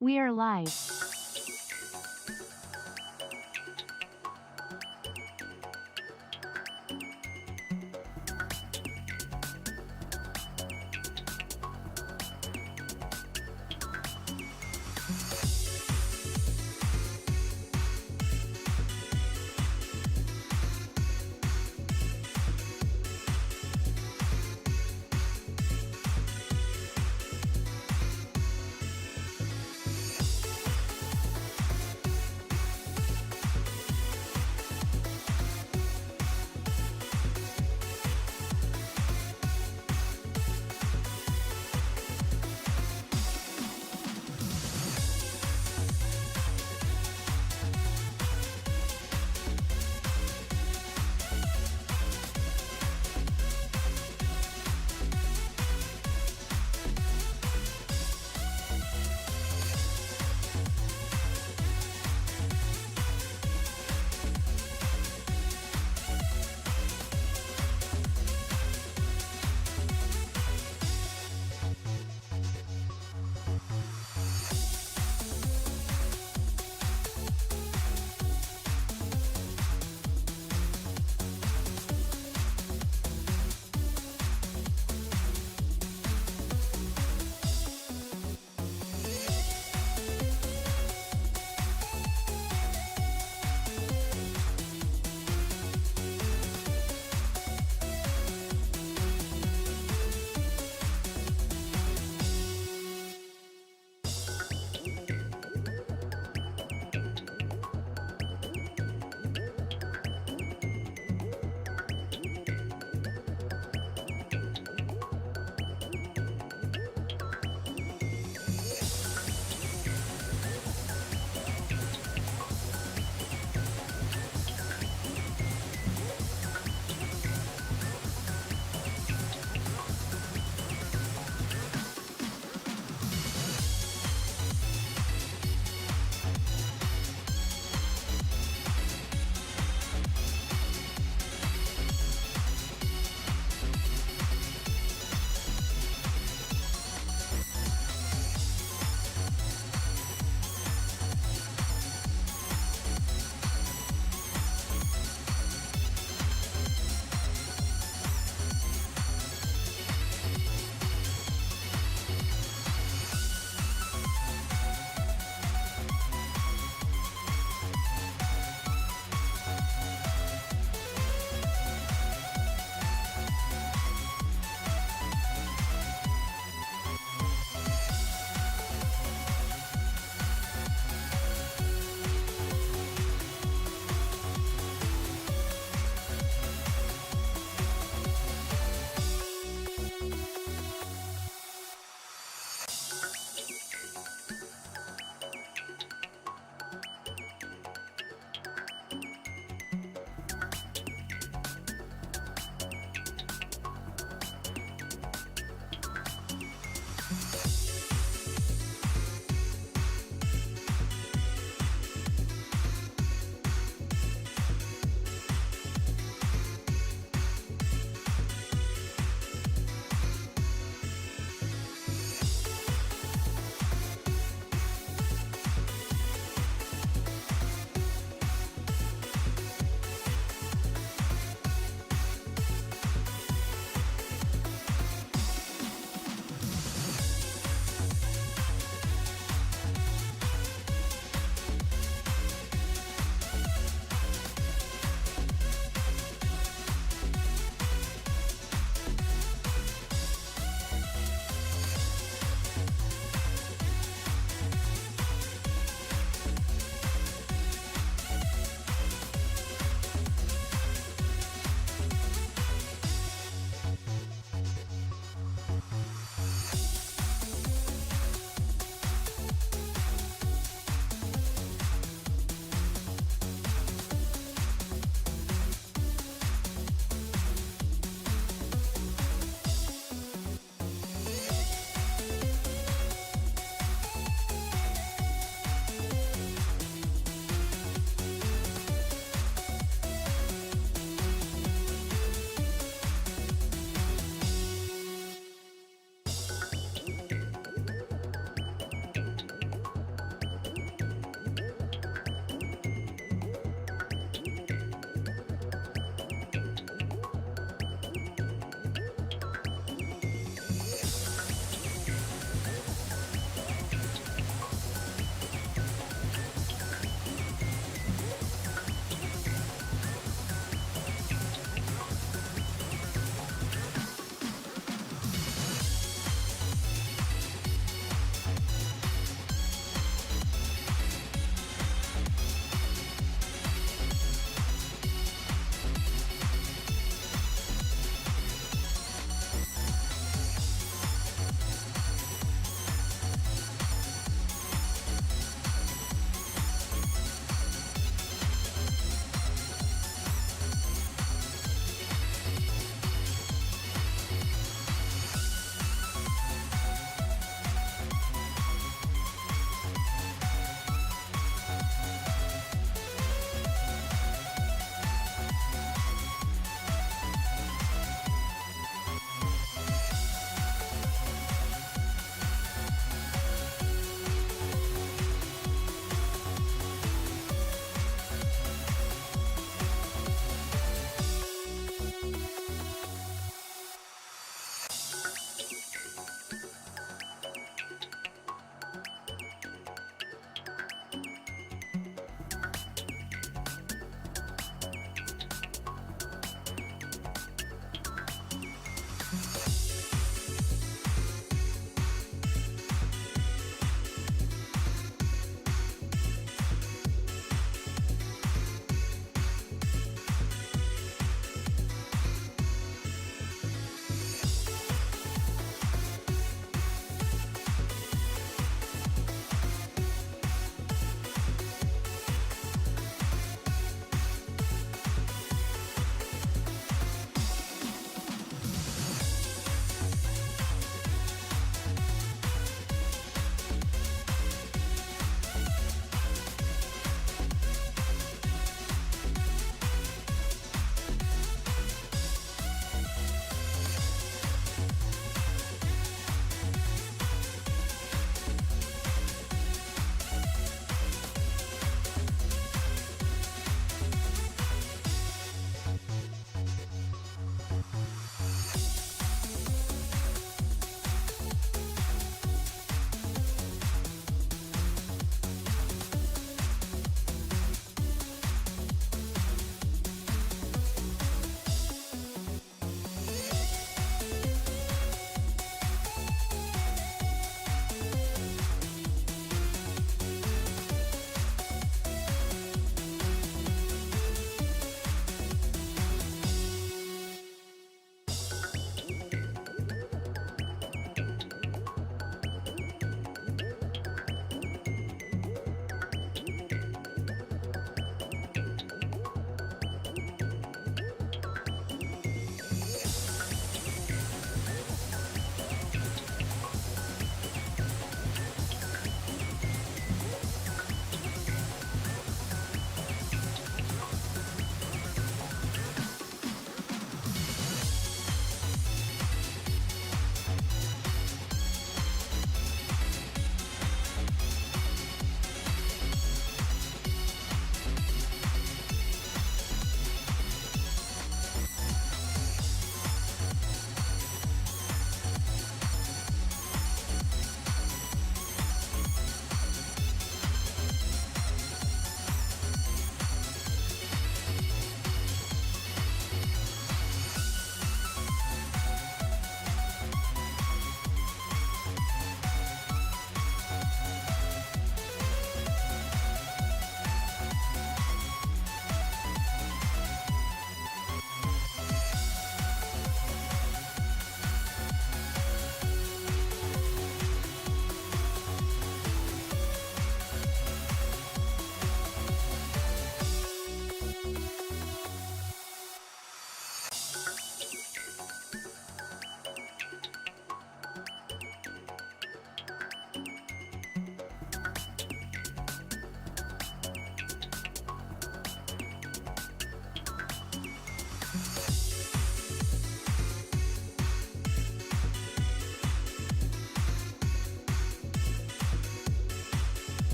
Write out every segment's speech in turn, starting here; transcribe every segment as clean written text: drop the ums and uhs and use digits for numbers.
We are live.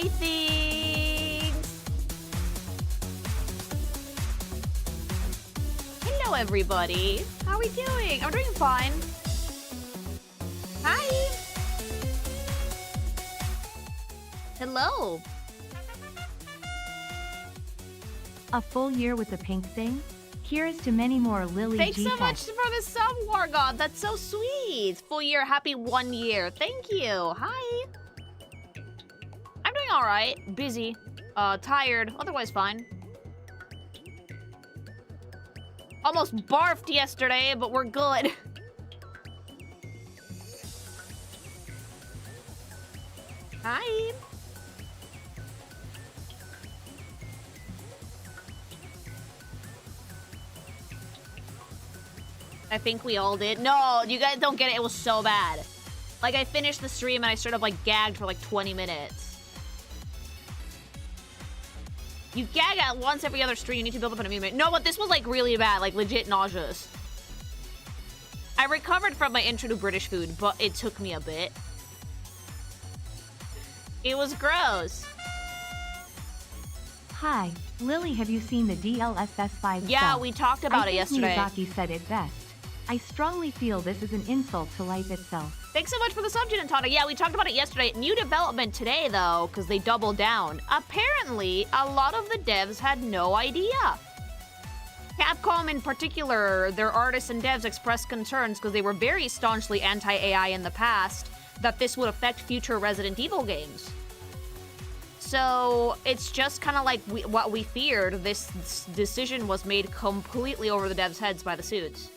buy things. Hello, everybody. How are we doing? I'm doing fine. Hi. Hello. A full year with the pink thing? Here's to many more Lily Thanks G so much texts. for the sub, War God. That's so sweet. Full year, happy 1 year. Thank you. Hi. I'm doing all right. Busy. Tired. Otherwise fine. Almost barfed yesterday, but we're good. Hi. I think we all did. No, you guys don't get it. It was so bad. Like, I finished the stream and I sort of, like, gagged for, like, 20 minutes. You gag at once every other stream. You need to build up an immunity. No, but this was, like, really bad. Like, legit nauseous. I recovered from my intro to British food, but it took me a bit. It was gross. Hi, Lily, have you seen the DLSS 5 Yeah, stuff? we talked about it yesterday. Miyazaki said it best. I strongly feel this is an insult to life itself. Thanks so much for the sub, Tana. Yeah, we talked about it yesterday. New development today, though, because they doubled down. Apparently, a lot of the devs had no idea. Capcom in particular, their artists and devs expressed concerns because they were very staunchly anti-AI in the past that this would affect future Resident Evil games. So it's just kind of like what we feared. This decision was made completely over the devs' heads by the suits.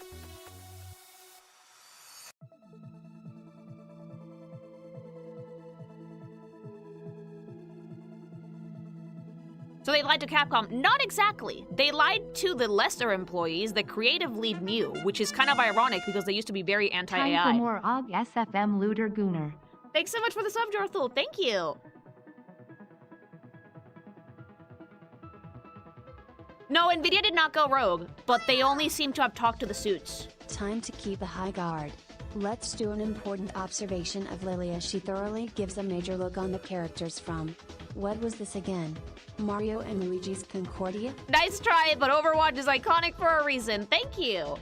So they lied to Capcom? Not exactly. They lied to the lesser employees the creative lead knew, which is kind of ironic because they used to be very anti-AI. Time for more OG SFM Looter Gooner. Thanks so much for the sub, Jorthul. Thank you. No, NVIDIA did not go rogue, but they only seem to have talked to the suits. Time to keep a high guard. Let's do an important observation of Lily as she thoroughly gives a major look on the characters from... What was this again? Mario and Luigi's Concordia? Nice try, but Overwatch is iconic for a reason. Thank you.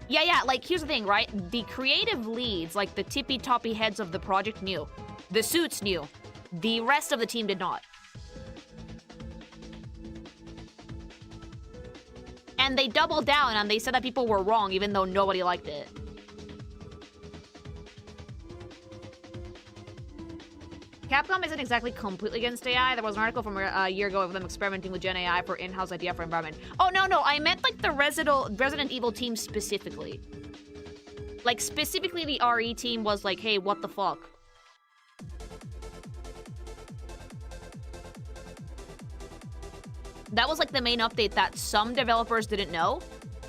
Yeah, like, here's the thing, right? The creative leads, like the tippy-toppy heads of the project knew. The suits knew. The rest of the team did not. And they doubled down and they said that people were wrong even though nobody liked it. Capcom isn't exactly completely against AI. There was an article from a year ago of them experimenting with Gen AI for in-house idea for environment. Oh, no, I meant like the Resident Evil team specifically. Like, specifically the RE team was like, hey, what the fuck? That was like the main update that some developers didn't know.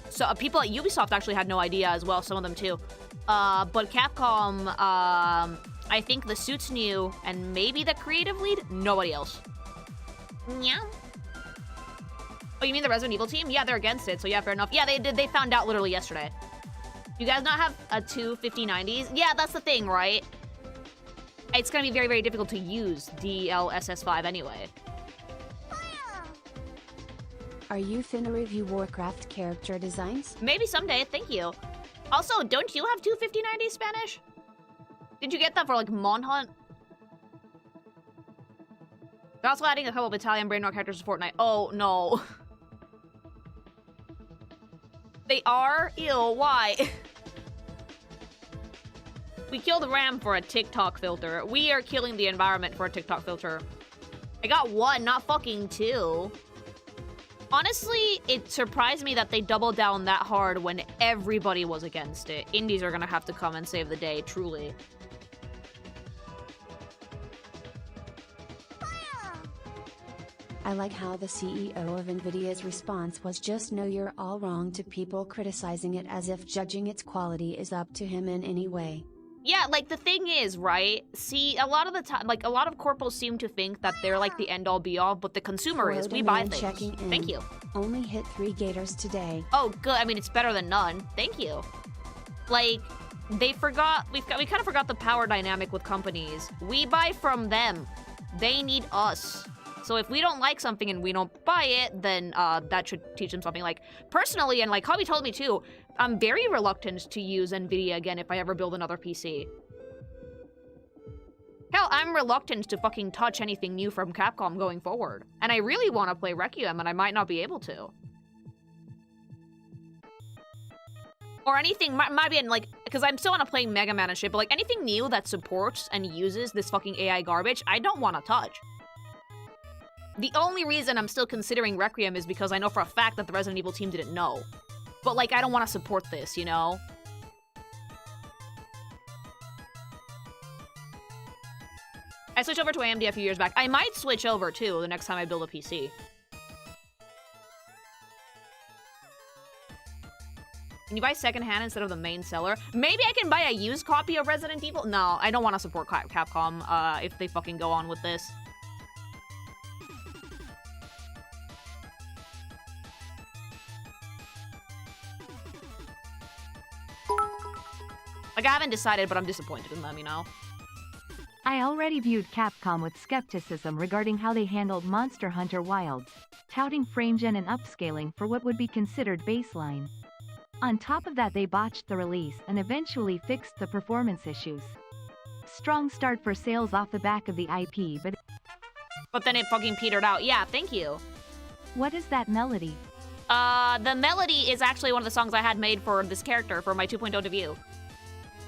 So people at Ubisoft actually had no idea as well, some of them too. But Capcom, I think the suits knew, and maybe the creative lead, nobody else. Yeah. Oh, you mean the Resident Evil team? Yeah, they're against it, so yeah, fair enough. Yeah, they did. They found out literally yesterday. You guys not have a 2 5090s? Yeah, that's the thing, right? It's gonna be very, very difficult to use DLSS5 anyway. Are you finna review Warcraft character designs? Maybe someday, thank you. Also, don't you have 2 5090s Spanish? Did you get that for, like, Mon Hunt? They're also adding a couple of Italian brainrot characters to Fortnite. Oh, no. They are? Ew, why? We killed Ram for a TikTok filter. We are killing the environment for a TikTok filter. I got 1, not fucking 2. Honestly, it surprised me that they doubled down that hard when everybody was against it. Indies are gonna have to come and save the day, truly. I like how the CEO of Nvidia's response was just "No, you're all wrong" to people criticizing it, as if judging its quality is up to him in any way. Yeah, like, the thing is, right? See, a lot of the time, like, a lot of corporals seem to think that they're, like, the end-all be-all, but the consumer is. We buy things. Checking in. Thank you. Only hit 3 gators today. Oh, good. I mean, it's better than none. Thank you. Like, they forgot, we kind of forgot the power dynamic with companies. We buy from them. They need us. So if we don't like something and we don't buy it, then that should teach them something. Like, personally, and like Hobby told me too, I'm very reluctant to use NVIDIA again if I ever build another PC. Hell, I'm reluctant to fucking touch anything new from Capcom going forward. And I really want to play Requiem, and I might not be able to. Or anything, might be in, like, because I'm still want to play Mega Man and shit, but like anything new that supports and uses this fucking AI garbage, I don't want to touch. The only reason I'm still considering Requiem is because I know for a fact that the Resident Evil team didn't know. But like, I don't want to support this, you know? I switched over to AMD a few years back. I might switch over too the next time I build a PC. Can you buy secondhand instead of the main seller? Maybe I can buy a used copy of Resident Evil? No, I don't want to support Capcom if they fucking go on with this. Like, I haven't decided, but I'm disappointed in them, you know? I already viewed Capcom with skepticism regarding how they handled Monster Hunter Wilds, touting framegen and upscaling for what would be considered baseline. On top of that, they botched the release and eventually fixed the performance issues. Strong start for sales off the back of the IP, but then it fucking petered out. Yeah, thank you. What is that melody? The melody is actually one of the songs I had made for this character for my 2.0 debut.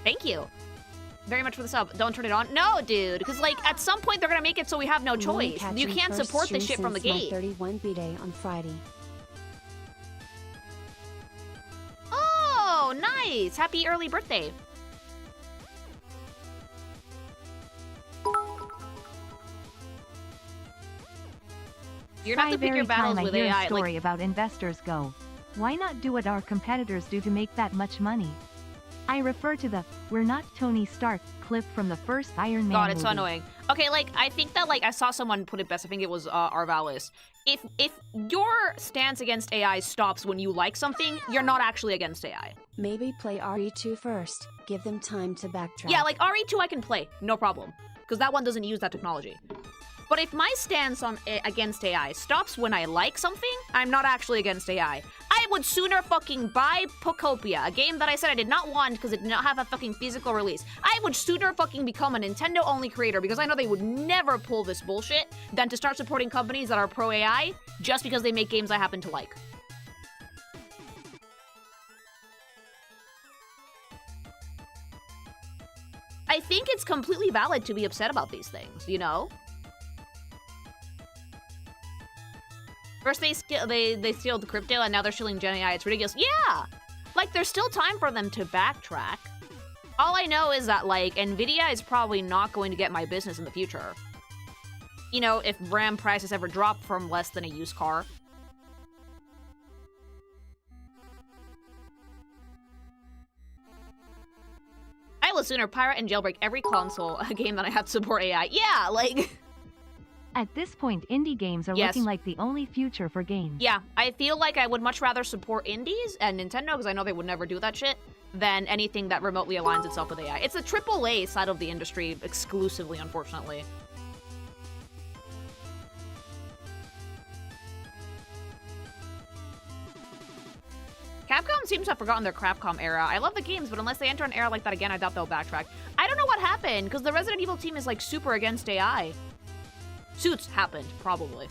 Thank you very much for the sub. Don't turn it on. No, dude, because like at some point they're gonna make it so we have no choice. You can't support this shit from the gate. 31 B-Day on Friday. Oh, nice! Happy early birthday. You're not to pick your battles with AI. I hear a story about investors go, why not do what our competitors do to make that much money? I refer to the "We're not Tony Stark" clip from the first Iron Man God, it's so movie. annoying. Okay, like, I think that, like, I saw someone put it best. I think it was Arvalis. If your stance against AI stops when you like something, you're not actually against AI. Maybe play RE2 first. Give them time to backtrack. Yeah, like, RE2 I can play. No problem. Because that one doesn't use that technology. But if my stance on against AI stops when I like something, I'm not actually against AI. I would sooner fucking buy Pocopia, a game that I said I did not want because it did not have a fucking physical release. I would sooner fucking become a Nintendo-only creator because I know they would never pull this bullshit than to start supporting companies that are pro-AI just because they make games I happen to like. I think it's completely valid to be upset about these things, you know? First they steal the crypto and now they're stealing Gen AI. It's ridiculous. Yeah! Like, there's still time for them to backtrack. All I know is that, like, NVIDIA is probably not going to get my business in the future. You know, if RAM prices ever drop from less than a used car. I will sooner pirate and jailbreak every console game that I have to support AI. Yeah, like... At this point, indie games are looking like the only future for games. Yeah, I feel like I would much rather support indies and Nintendo, because I know they would never do that shit, than anything that remotely aligns itself with AI. It's the AAA side of the industry exclusively, unfortunately. Capcom seems to have forgotten their Crapcom era. I love the games, but unless they enter an era like that again, I doubt they'll backtrack. I don't know what happened, because the Resident Evil team is, like, super against AI. Suits happened, probably.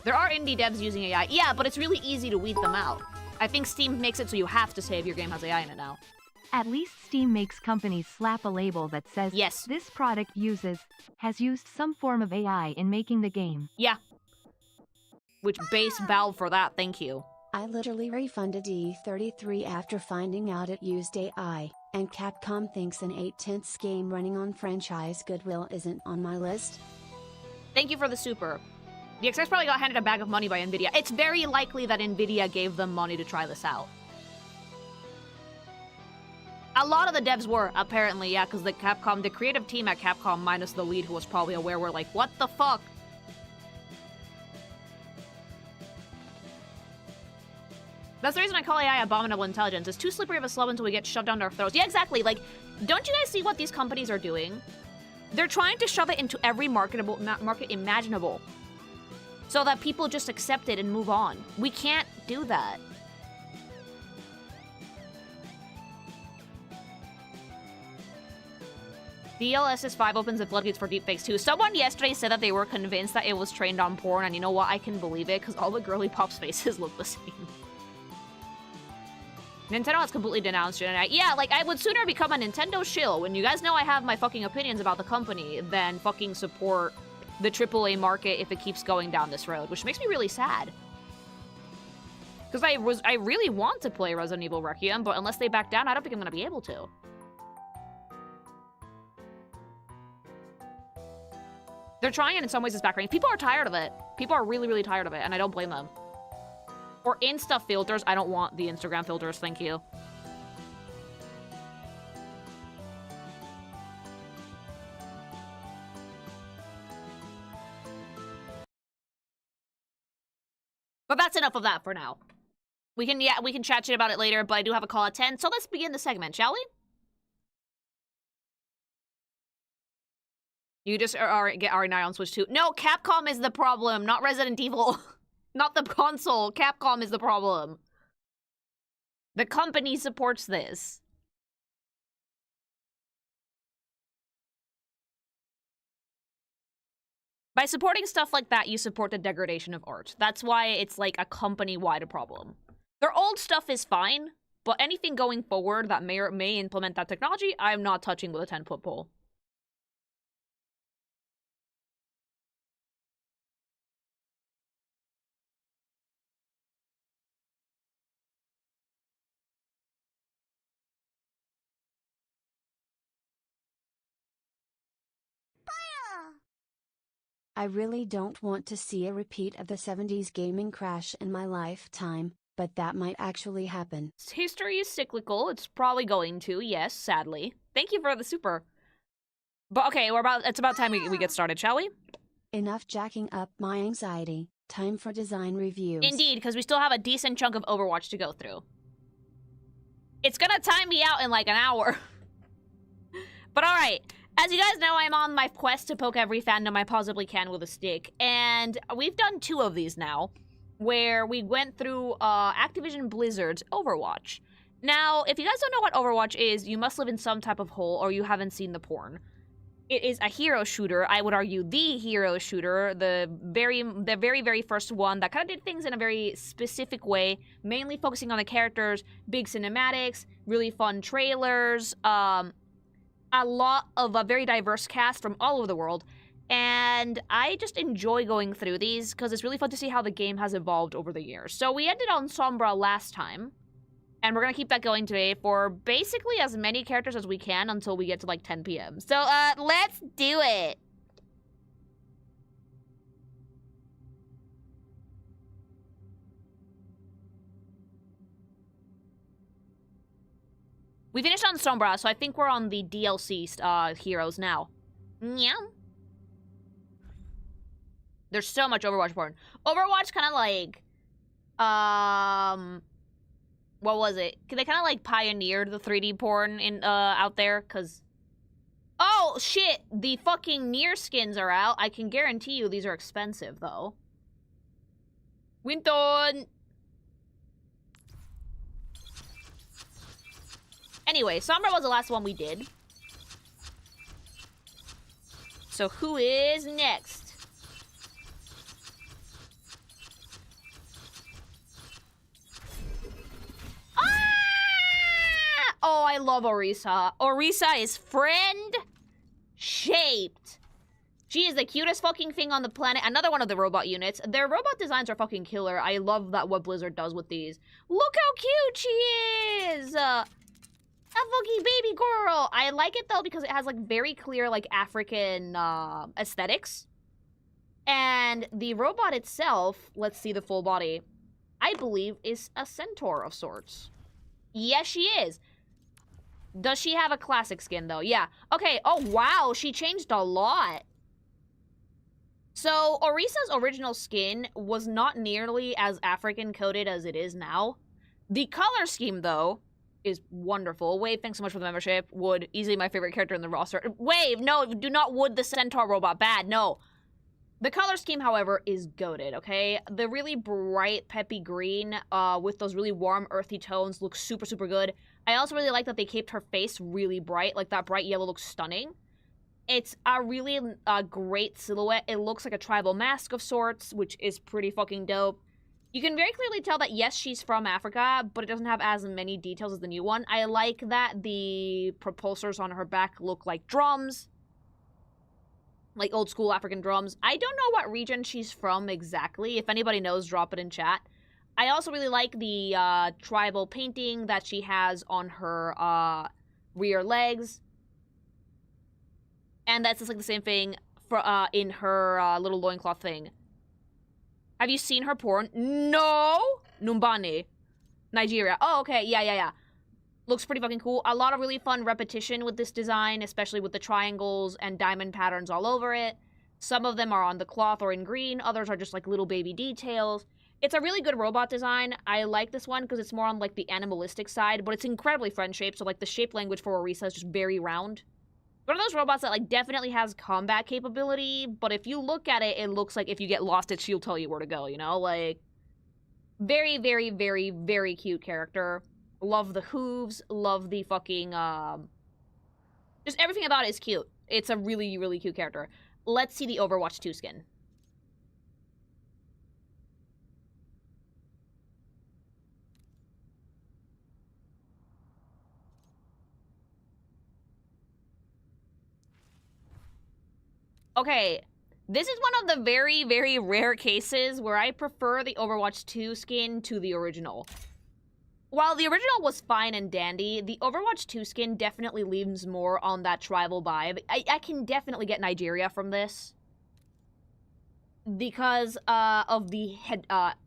There are indie devs using AI. Yeah, but it's really easy to weed them out. I think Steam makes it so you have to say if your game has AI in it now. At least Steam makes companies slap a label that says, yes, this product has used some form of AI in making the game. Yeah. Which base Valve for that, thank you. I literally refunded E33 after finding out it used AI, and Capcom thinks an 8/10ths game running on franchise goodwill isn't on my list. Thank you for the super. The DXX probably got handed a bag of money by Nvidia. It's very likely that Nvidia gave them money to try this out. A lot of the devs were, apparently, yeah, because the creative team at Capcom, minus the lead who was probably aware, were like, what the fuck? That's the reason I call AI abominable intelligence. It's too slippery of a slope until we get shoved down our throats. Yeah, exactly. Like, don't you guys see what these companies are doing? They're trying to shove it into every market imaginable so that people just accept it and move on. We can't do that. DLSS 5 opens the floodgates for deepfakes too. Someone yesterday said that they were convinced that it was trained on porn, and you know what? I can believe it, because all the girly pop's faces look the same. Nintendo has completely denounced it. Yeah, like, I would sooner become a Nintendo shill when you guys know I have my fucking opinions about the company than fucking support the AAA market if it keeps going down this road, which makes me really sad. Because I really want to play Resident Evil Requiem, but unless they back down, I don't think I'm going to be able to. They're trying it in some ways it's backranking. People are tired of it. People are really, really tired of it, and I don't blame them. Or Insta filters. I don't want the Instagram filters, thank you. But that's enough of that for now. We can chat shit about it later, but I do have a call at 10, so let's begin the segment, shall we? You just get RE9 on Switch 2. No, Capcom is the problem, not Resident Evil. Not the console. Capcom is the problem. The company supports this. By supporting stuff like that, you support the degradation of art. That's why it's like a company-wide problem. Their old stuff is fine, but anything going forward that may implement that technology, I'm not touching with a 10-foot pole. I really don't want to see a repeat of the 70s gaming crash in my lifetime, but that might actually happen. History is cyclical. It's probably going to, yes, sadly. Thank you for the super. But okay, it's about time we get started, shall we? Enough jacking up my anxiety. Time for design reviews. Indeed, because we still have a decent chunk of Overwatch to go through. It's gonna time me out in like an hour. But alright. As you guys know, I'm on my quest to poke every fandom I possibly can with a stick, and we've done 2 of these now, where we went through Activision Blizzard's Overwatch. Now, if you guys don't know what Overwatch is, you must live in some type of hole, or you haven't seen the porn. It is a hero shooter, I would argue the hero shooter, the very, very first one that kind of did things in a very specific way, mainly focusing on the characters, big cinematics, really fun trailers, a lot of a very diverse cast from all over the world, and I just enjoy going through these because it's really fun to see how the game has evolved over the years. So we ended on Sombra last time, and we're gonna keep that going today for basically as many characters as we can until we get to like 10 p.m. So let's do it. We finished on Sombra, so I think we're on the DLC heroes now. Yeah. There's so much Overwatch porn. Overwatch kind of like, what was it? They kind of like pioneered the 3D porn in out there, cause. Oh shit! The fucking Nier skins are out. I can guarantee you these are expensive though. Winton. Anyway, Sombra was the last one we did. So who is next? Ah! Oh, I love Orisa. Orisa is friend-shaped. She is the cutest fucking thing on the planet. Another one of the robot units. Their robot designs are fucking killer. I love that what Blizzard does with these. Look how cute she is! A fucking baby girl! I like it though because it has like very clear like African aesthetics. And the robot itself, let's see the full body, I believe is a centaur of sorts. Yes, she is. Does she have a classic skin though? Yeah. Okay, oh wow, she changed a lot. So Orisa's original skin was not nearly as African coded as it is now. The color scheme, though, is wonderful. Wave, thanks so much for the membership. Wood, easily my favorite character in the roster. Wave, no, do not Wood the Centaur robot. Bad, no. The color scheme, however, is goated, okay? The really bright, peppy green with those really warm, earthy tones looks super, super good. I also really like that they kept her face really bright. Like, that bright yellow looks stunning. It's a really great silhouette. It looks like a tribal mask of sorts, which is pretty fucking dope. You can very clearly tell that, yes, she's from Africa, but it doesn't have as many details as the new one. I like that the propulsors on her back look like drums. Like old school African drums. I don't know what region she's from exactly. If anybody knows, drop it in chat. I also really like the tribal painting that she has on her rear legs. And that's just like the same thing for in her little loincloth thing. Have you seen her porn? No! Numbani. Nigeria. Oh, okay. Yeah. Looks pretty fucking cool. A lot of really fun repetition with this design, especially with the triangles and diamond patterns all over it. Some of them are on the cloth or in green. Others are just like little baby details. It's a really good robot design. I like this one because it's more on like the animalistic side, but it's incredibly friend-shaped. So like the shape language for Orisa is just very round. One of those robots that like definitely has combat capability, but if you look at it, it looks like if you get lost, she'll tell you where to go, you know? Like, very, very, very, very cute character. Love the hooves, love the fucking, just everything about it is cute. It's a really, really cute character. Let's see the Overwatch 2 skin. Okay, this is one of the very, very rare cases where I prefer the Overwatch 2 skin to the original. While the original was fine and dandy, the Overwatch 2 skin definitely leans more on that tribal vibe. I can definitely get Nigeria from this. Because of the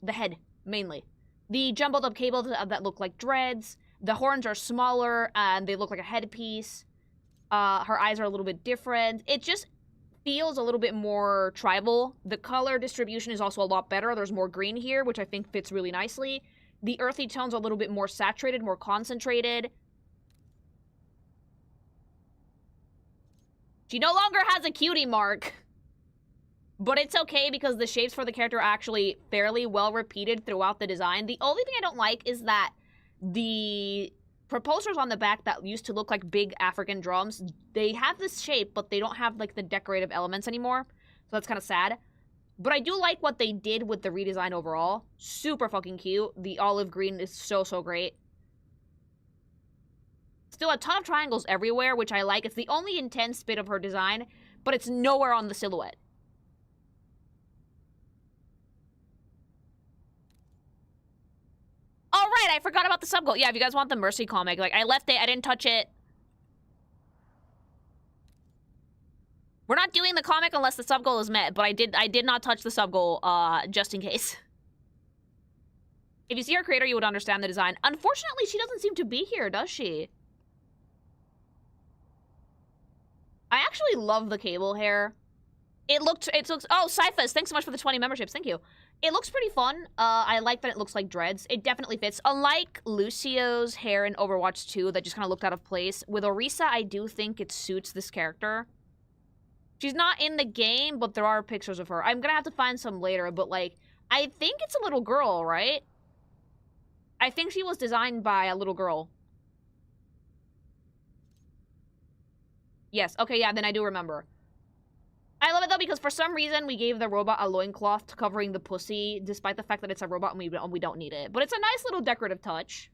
head, mainly. The jumbled up cables that look like dreads. The horns are smaller and they look like a headpiece. Her eyes are a little bit different. It just feels a little bit more tribal. The color distribution is also a lot better. There's more green here, which I think fits really nicely. The earthy tones are a little bit more saturated, more concentrated. She no longer has a cutie mark. But it's okay because the shapes for the character are actually fairly well repeated throughout the design. The only thing I don't like is that the propulsors on the back that used to look like big African drums, they have this shape, but they don't have like the decorative elements anymore. So that's kind of sad. But I do like what they did with the redesign overall. Super fucking cute. The olive green is so, so great. Still a ton of triangles everywhere, which I like. It's the only intense bit of her design, but it's nowhere on the silhouette. Oh, right, I forgot about the sub goal. Yeah, if you guys want the Mercy comic, like, I left it, I didn't touch it. We're not doing the comic unless the sub goal is met, but I did not touch the sub goal, just in case. If you see our creator, you would understand the design. Unfortunately, she doesn't seem to be here, does she? I actually love the cable hair. It looks, oh, Cyphus, thanks so much for the 20 memberships, thank you. It looks pretty fun. I like that it looks like dreads. It definitely fits. Unlike Lucio's hair in Overwatch 2 that just kind of looked out of place, with Orisa, I do think it suits this character. She's not in the game, but there are pictures of her. I'm gonna have to find some later, but, like, I think it's a little girl, right? I think she was designed by a little girl. Yes, okay, yeah, then I do remember. I love it, though, because for some reason we gave the robot a loincloth covering the pussy, despite the fact that it's a robot and we don't need it. But it's a nice little decorative touch.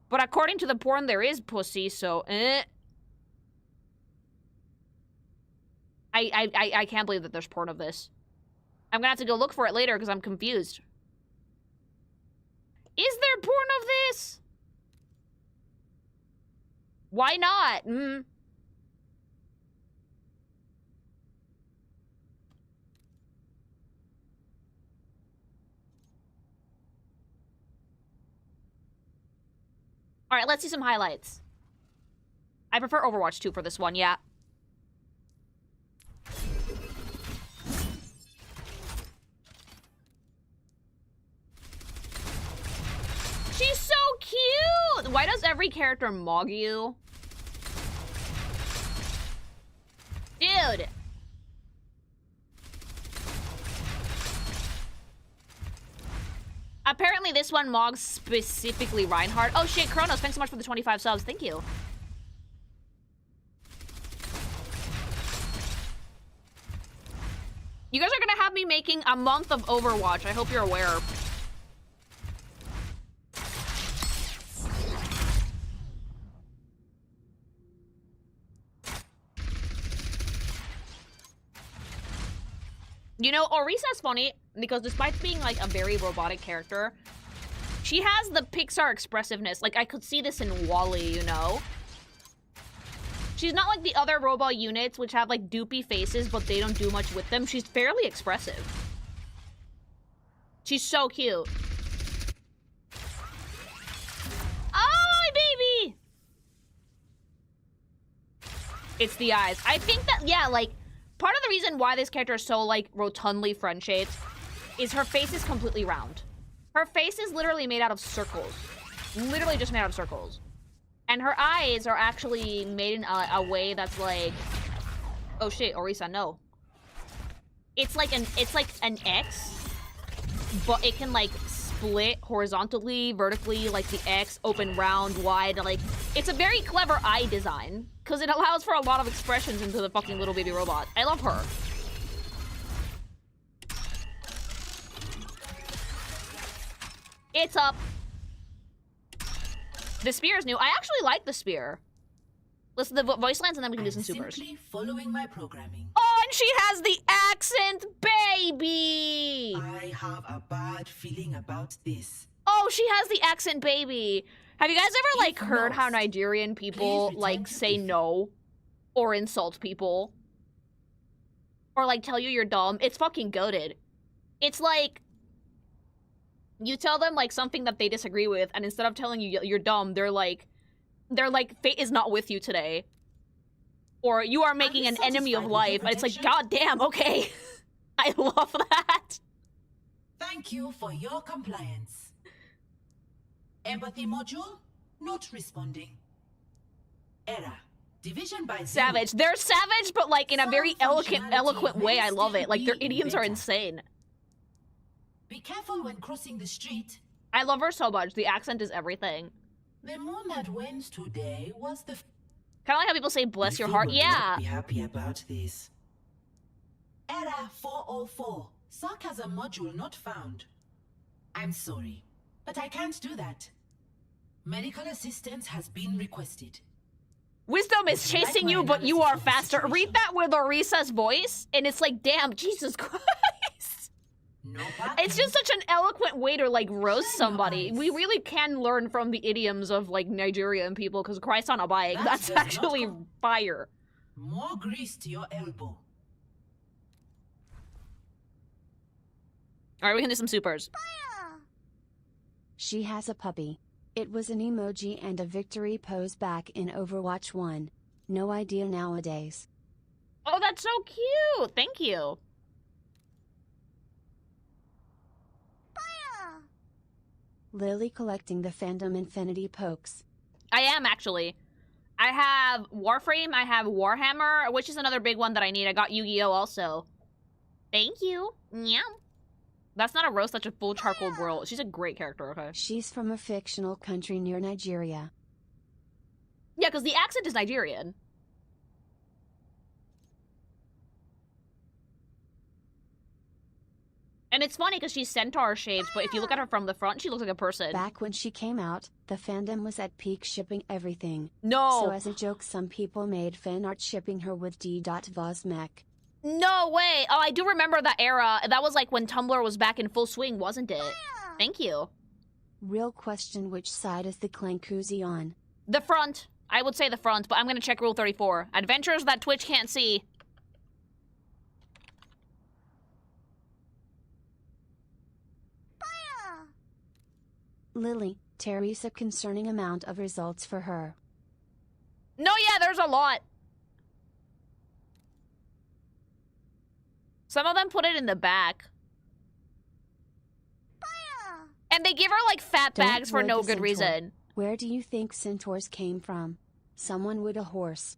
But according to the porn, there is pussy, so, I can't believe that there's porn of this. I'm gonna have to go look for it later, because I'm confused. Is there porn of this? Why not? All right, let's see some highlights. I prefer Overwatch 2 for this one, yeah. has every character mog you? Dude! Apparently this one mogs specifically Reinhardt. Oh shit, Kronos, thanks so much for the 25 subs. Thank you. You guys are gonna have me making a month of Overwatch. I hope you're aware. You know, Orisa's funny because despite being like a very robotic character, she has the Pixar expressiveness. Like I could see this in WALL-E, you know? She's not like the other robot units which have like doopy faces, but they don't do much with them. She's fairly expressive. She's so cute. Oh, my baby! It's the eyes. I think that, yeah, like, part of the reason why this character is so, like, rotundly friend-shaped is her face is completely round. Her face is literally made out of circles. Literally just made out of circles. And her eyes are actually made in a way that's like... Oh shit, Orisa, no. It's like an X, but it can, like, split horizontally, vertically, like the X, open, round, wide, like... It's a very clever eye design, because it allows for a lot of expressions into the fucking little baby robot. I love her. It's up. The spear is new. I actually like the spear. Listen to the voice lines and then we can do some supers. Simply following my programming. Oh, and she has the accent, baby! I have a bad feeling about this. Oh, she has the accent, baby. Have you guys ever, like, If heard how lost, Nigerian people, please like, return to say Ife. no? Or insult people? Or, like, tell you you're dumb? It's fucking goated. It's like... You tell them, like, something that they disagree with, and instead of telling you you're dumb, they're like, fate is not with you today. Or you are making an enemy of dissatisfied with life, your and it's like, protection? god damn, okay. I love that. Thank you for your compliance. Empathy module, not responding. Error. Division by 0. Savage. They're savage, but, like, in a very Some eloquent functionality way. I may love it. still Like, their be idioms are better. insane. Be careful when crossing the street. I love her so much. The accent is everything. The moon that went today was the... Kind of like how people say, bless your Ife heart. will Yeah. not be happy about this. Error 404. Sarcasm module not found. I'm sorry, but I can't do that. Medical assistance has been requested. Wisdom is Would you like chasing my you, but you analysis are of the faster. Read situation? that with Orisa's voice, and it's like, damn, Jesus Christ. No It's backing. just such an eloquent way to, like, roast Shine your somebody. eyes. We really can learn from the idioms of, like, Nigerian people, because Christ on a bike, That that's does not actually go- fire. More grease to your elbow. Alright, we can do some supers. She has a puppy. It was an emoji and a victory pose back in Overwatch 1. No idea nowadays. Oh, that's so cute! Thank you. Lily collecting the fandom infinity pokes. I am, actually. I have Warframe, I have Warhammer, which is another big one that I need. I got Yu-Gi-Oh! Also. Thank you. Yeah. That's not a roast, that's a full charcoal girl. She's a great character, okay? She's from a fictional country near Nigeria. Yeah, because the accent is Nigerian. And it's funny because she's centaur shaped, but if you look at her from the front, she looks like a person. Back when she came out, the fandom was at peak shipping everything. No. So as a joke, some people made fan art shipping her with D.Voz mech. No way. Oh, I do remember that era. That was like when Tumblr was back in full swing, wasn't it? Thank you. Real question, which side is the clank koozie on? The front. I would say the front, but I'm gonna check Rule 34. Adventures that Twitch can't see. Lily, Teresa concerning amount of results for her. No, yeah, there's a lot. Some of them put it in the back. And they give her, like, fat Don't bags for word no the good centaur. reason. Where do you think centaurs came from? Someone with a horse.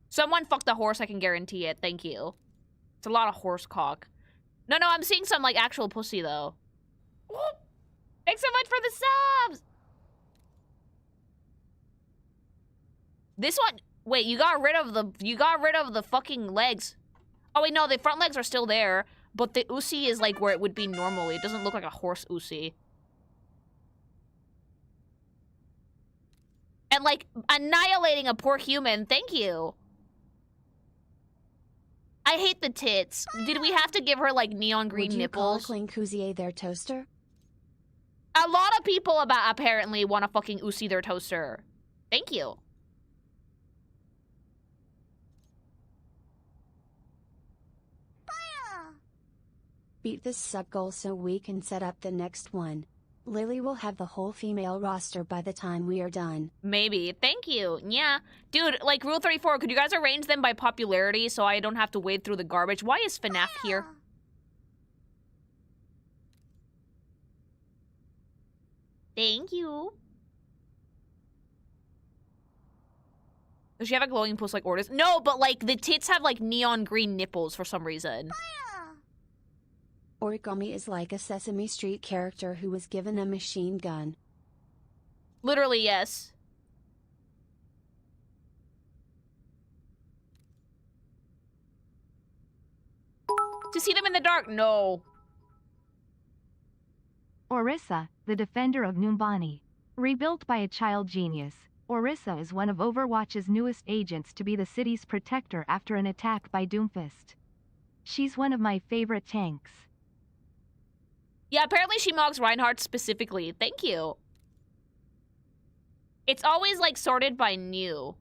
Someone fucked a horse, I can guarantee it. Thank you. It's a lot of horse cock. No, I'm seeing some, like, actual pussy, though. Ooh. Thanks so much for the subs! This one... Wait, you got rid of the fucking legs. Oh, wait, no, the front legs are still there. But the Usi is, like, where it would be normally. It doesn't look like a horse Usi. And, like, annihilating a poor human. Thank you. I hate the tits. Did we have to give her, like, neon green nipples? Would you call a Klinkuzie their toaster? A lot of people apparently want to fucking Usi their toaster. Thank you. Beat this sub goal so we can set up the next one. Lily will have the whole female roster by the time we are done. Maybe. Thank you. Yeah. Dude, like, Rule 34, could you guys arrange them by popularity so I don't have to wade through the garbage? Why is FNAF here? Thank you. Does she have a glowing puss like Ortis? No, but, like, the tits have, like, neon green nipples for some reason. Origami is like a Sesame Street character who was given a machine gun. Literally, yes. To see them in the dark? No. Orisa, the defender of Numbani. Rebuilt by a child genius, Orisa is one of Overwatch's newest agents to be the city's protector after an attack by Doomfist. She's one of my favorite tanks. Yeah, apparently she mogs Reinhardt specifically. Thank you. It's always, like, sorted by new.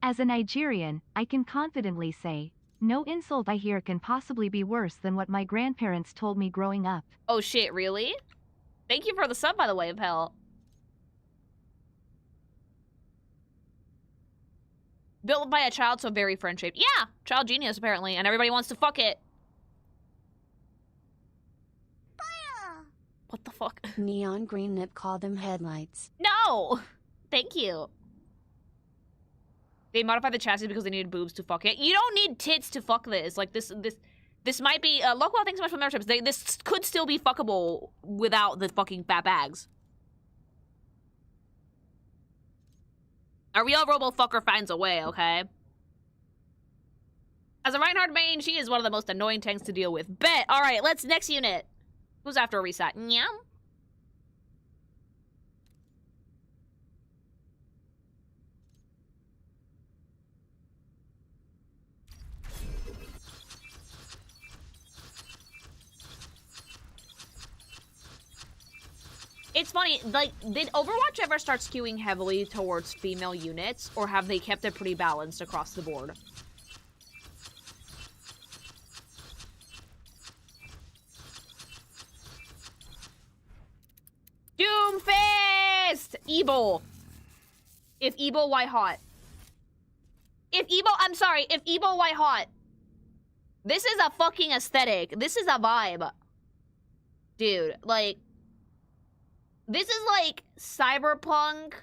As a Nigerian, I can confidently say, no insult I hear can possibly be worse than what my grandparents told me growing up. Oh shit, really? Thank you for the sub, by the way, Pell. Built by a child, so very friend-shaped. Yeah! Child genius, apparently, and everybody wants to fuck it. What the fuck? Neon green nip call them headlights. No! Thank you. They modified the chassis because they needed boobs to fuck it. You don't need tits to fuck this. Like, this might be... Local, thanks so much for the memberships. This could still be fuckable without the fucking fat bags. A real robo-fucker finds a way, okay? As a Reinhardt main, she is one of the most annoying tanks to deal with. Bet! Alright, let's next unit. Who's after a reset? Nyam? It's funny, like, did Overwatch ever start skewing heavily towards female units, or have they kept it pretty balanced across the board? Doomfist! Evil. If evil, why hot? If evil, I'm sorry, if evil, why hot? This is a fucking aesthetic. This is a vibe. Dude, like... This is like Cyberpunk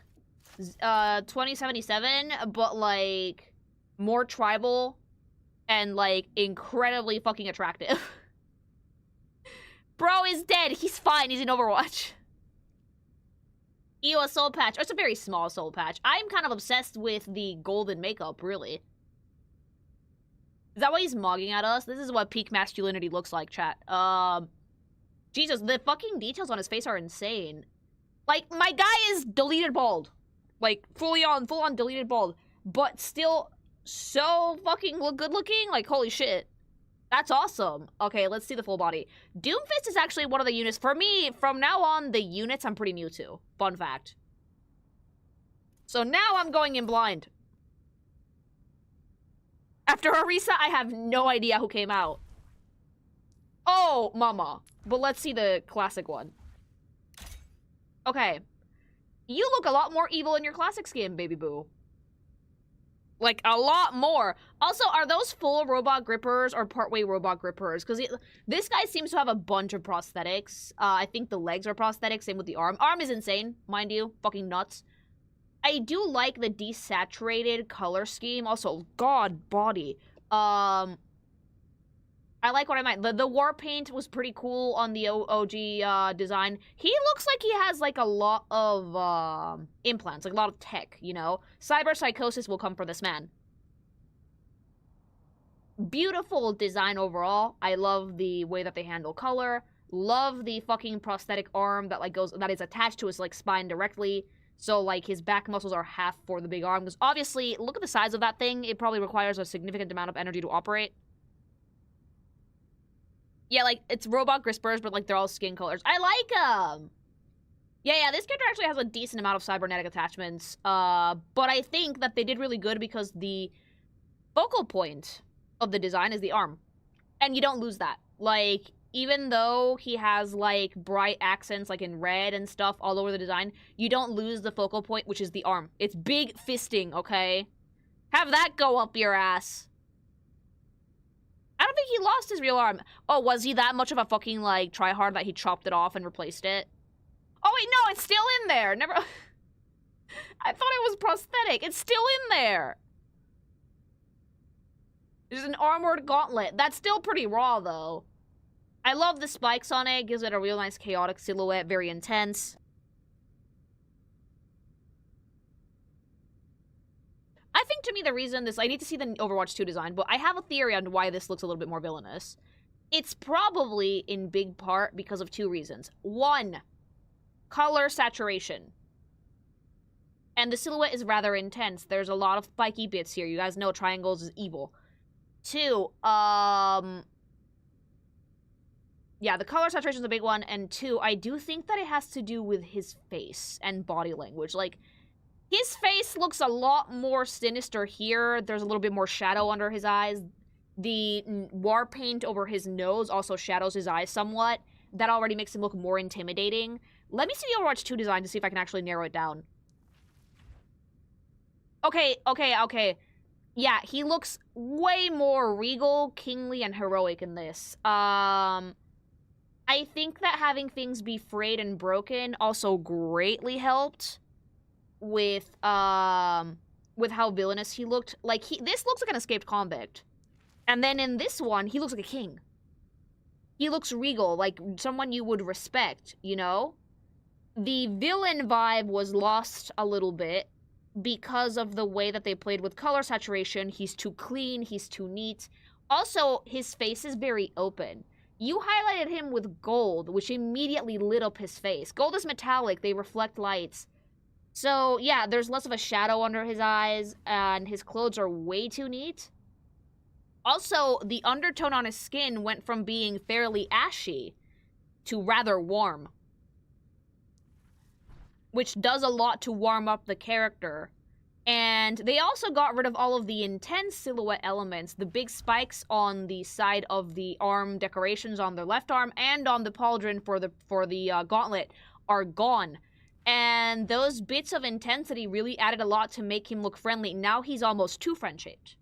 2077, but like more tribal and like incredibly fucking attractive. Bro is dead. He's fine. He's in Overwatch. Ew, a soul patch. Oh, it's a very small soul patch. I'm kind of obsessed with the golden makeup, really. Is that why he's mogging at us? This is what peak masculinity looks like, chat. Jesus, the fucking details on his face are insane. Like, my guy is deleted bald. Like, full on deleted bald. But still so fucking good looking. Like, holy shit. That's awesome. Okay, let's see the full body. Doomfist is actually one of the units. For me, from now on, the units I'm pretty new to. Fun fact. So now I'm going in blind. After Orisa, I have no idea who came out. Oh, mama. But let's see the classic one. Okay. You look a lot more evil in your classic skin, baby boo. Like, a lot more. Also, are those full robot grippers or partway robot grippers? Because this guy seems to have a bunch of prosthetics. I think the legs are prosthetics, same with the arm. Arm is insane, mind you. Fucking nuts. I do like the desaturated color scheme. Also, god, body. I like what I meant. The war paint was pretty cool on the OG design. He looks like he has, like, a lot of implants, like a lot of tech, you know? Cyber psychosis will come for this man. Beautiful design overall. I love the way that they handle color. Love the fucking prosthetic arm that, like, that is attached to his, like, spine directly. So, like, his back muscles are half for the big arm. Because, obviously, look at the size of that thing. It probably requires a significant amount of energy to operate. Yeah, like, it's robot grippers, but, like, they're all skin colors. I like them! Yeah, this character actually has a decent amount of cybernetic attachments. But I think that they did really good because the focal point of the design is the arm. And you don't lose that. Like, even though he has, like, bright accents, like, in red and stuff all over the design, you don't lose the focal point, which is the arm. It's big fisting, okay? Have that go up your ass. I don't think he lost his real arm. Oh, was he that much of a fucking, like, tryhard that he chopped it off and replaced it? Oh, wait, no, it's still in there. Never... I thought it was prosthetic. It's still in there. There's an armored gauntlet. That's still pretty raw, though. I love the spikes on it. Gives it a real nice chaotic silhouette. Very intense. I think, to me, the reason this... I need to see the Overwatch 2 design, but I have a theory on why this looks a little bit more villainous. It's probably, in big part, because of two reasons. One, color saturation. And the silhouette is rather intense. There's a lot of spiky bits here. You guys know triangles is evil. Two, yeah, the color saturation is a big one. And two, I do think that it has to do with his face and body language. Like... his face looks a lot more sinister here. There's a little bit more shadow under his eyes. The war paint over his nose also shadows his eyes somewhat. That already makes him look more intimidating. Let me see the Overwatch 2 design to see if I can actually narrow it down. Okay. Yeah, he looks way more regal, kingly, and heroic in this. I think that having things be frayed and broken also greatly helped with how villainous he looked. Like, this looks like an escaped convict. And then in this one, he looks like a king. He looks regal, like someone you would respect, you know? The villain vibe was lost a little bit because of the way that they played with color saturation. He's too clean, he's too neat. Also, his face is very open. You highlighted him with gold, which immediately lit up his face. Gold is metallic, they reflect lights. So, yeah, there's less of a shadow under his eyes, and his clothes are way too neat. Also, the undertone on his skin went from being fairly ashy to rather warm, which does a lot to warm up the character. And they also got rid of all of the intense silhouette elements. The big spikes on the side of the arm decorations on the left arm and on the pauldron for the gauntlet are gone. And those bits of intensity really added a lot to make him look friendly. Now he's almost too friend-shaped.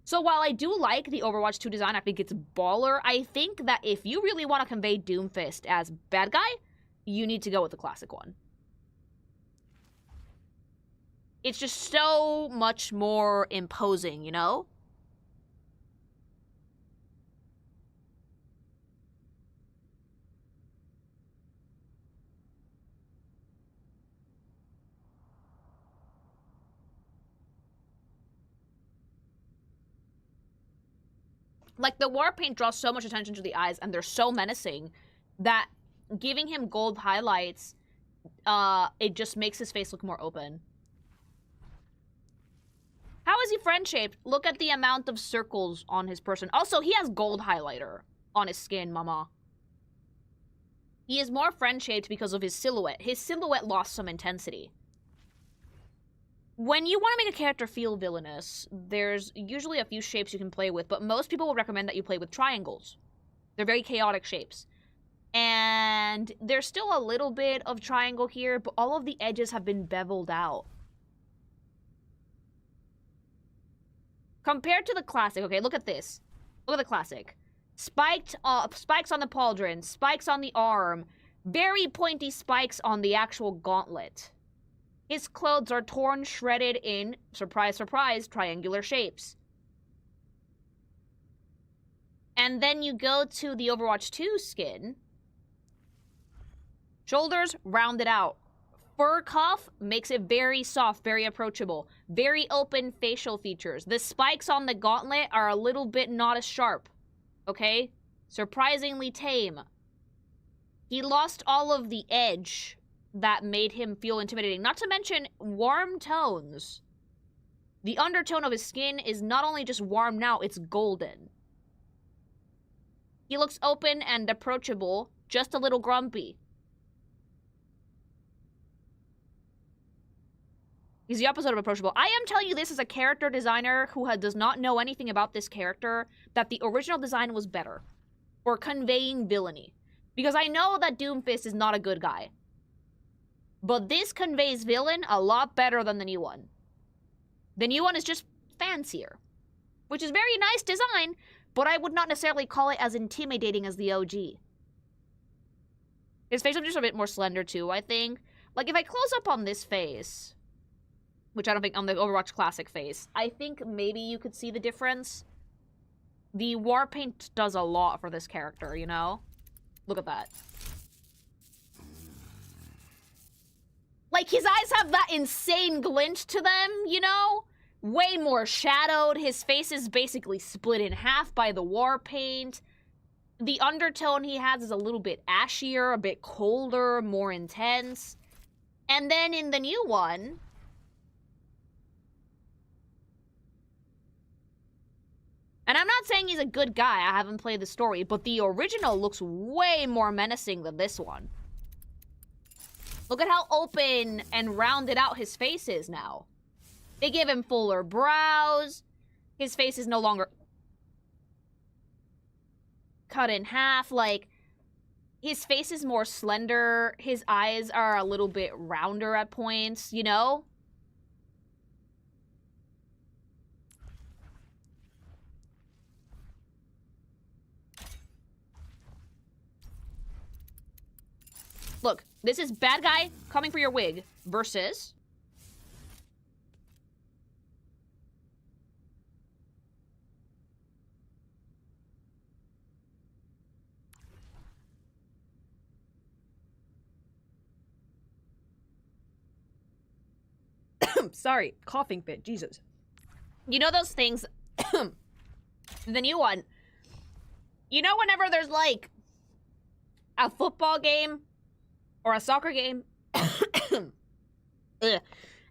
So while I do like the Overwatch 2 design, I think it's baller, I think that if you really want to convey Doomfist as bad guy, you need to go with the classic one. It's just so much more imposing, you know? Like, the war paint draws so much attention to the eyes, and they're so menacing, that giving him gold highlights, it just makes his face look more open. How is he friend-shaped? Look at the amount of circles on his person. Also, he has gold highlighter on his skin, mama. He is more friend-shaped because of his silhouette. His silhouette lost some intensity. When you want to make a character feel villainous, there's usually a few shapes you can play with, but most people will recommend that you play with triangles. They're very chaotic shapes. And there's still a little bit of triangle here, but all of the edges have been beveled out. Compared to the classic, okay, look at this. Look at the classic. Spikes on the pauldron, spikes on the arm, very pointy spikes on the actual gauntlet. His clothes are torn, shredded in, surprise, surprise, triangular shapes. And then you go to the Overwatch 2 skin. Shoulders rounded out. Fur cuff makes it very soft, very approachable. Very open facial features. The spikes on the gauntlet are a little bit not as sharp. Okay? Surprisingly tame. He lost all of the edge that made him feel intimidating. Not to mention warm tones. The undertone of his skin is not only just warm now, it's golden. He looks open and approachable, just a little grumpy. He's the opposite of approachable. I am telling you this as a character designer who does not know anything about this character, that the original design was better for conveying villainy. Because I know that Doomfist is not a good guy. But this conveys villain a lot better than the new one. The new one is just fancier. Which is very nice design, but I would not necessarily call it as intimidating as the OG. His face is just a bit more slender too, I think. Like, if I close up on this face, which I don't think on the Overwatch Classic face, I think maybe you could see the difference. The war paint does a lot for this character, you know? Look at that. Like, his eyes have that insane glint to them, you know? Way more shadowed. His face is basically split in half by the war paint. The undertone he has is a little bit ashier, a bit colder, more intense. And then in the new one, and I'm not saying he's a good guy, I haven't played the story, but the original looks way more menacing than this one. Look at how open and rounded out his face is now. They give him fuller brows. His face is no longer cut in half. Like, his face is more slender. His eyes are a little bit rounder at points, you know? Look, this is bad guy coming for your wig versus sorry, coughing fit, Jesus. You know those things, the new one, you know whenever there's like a football game or a soccer game and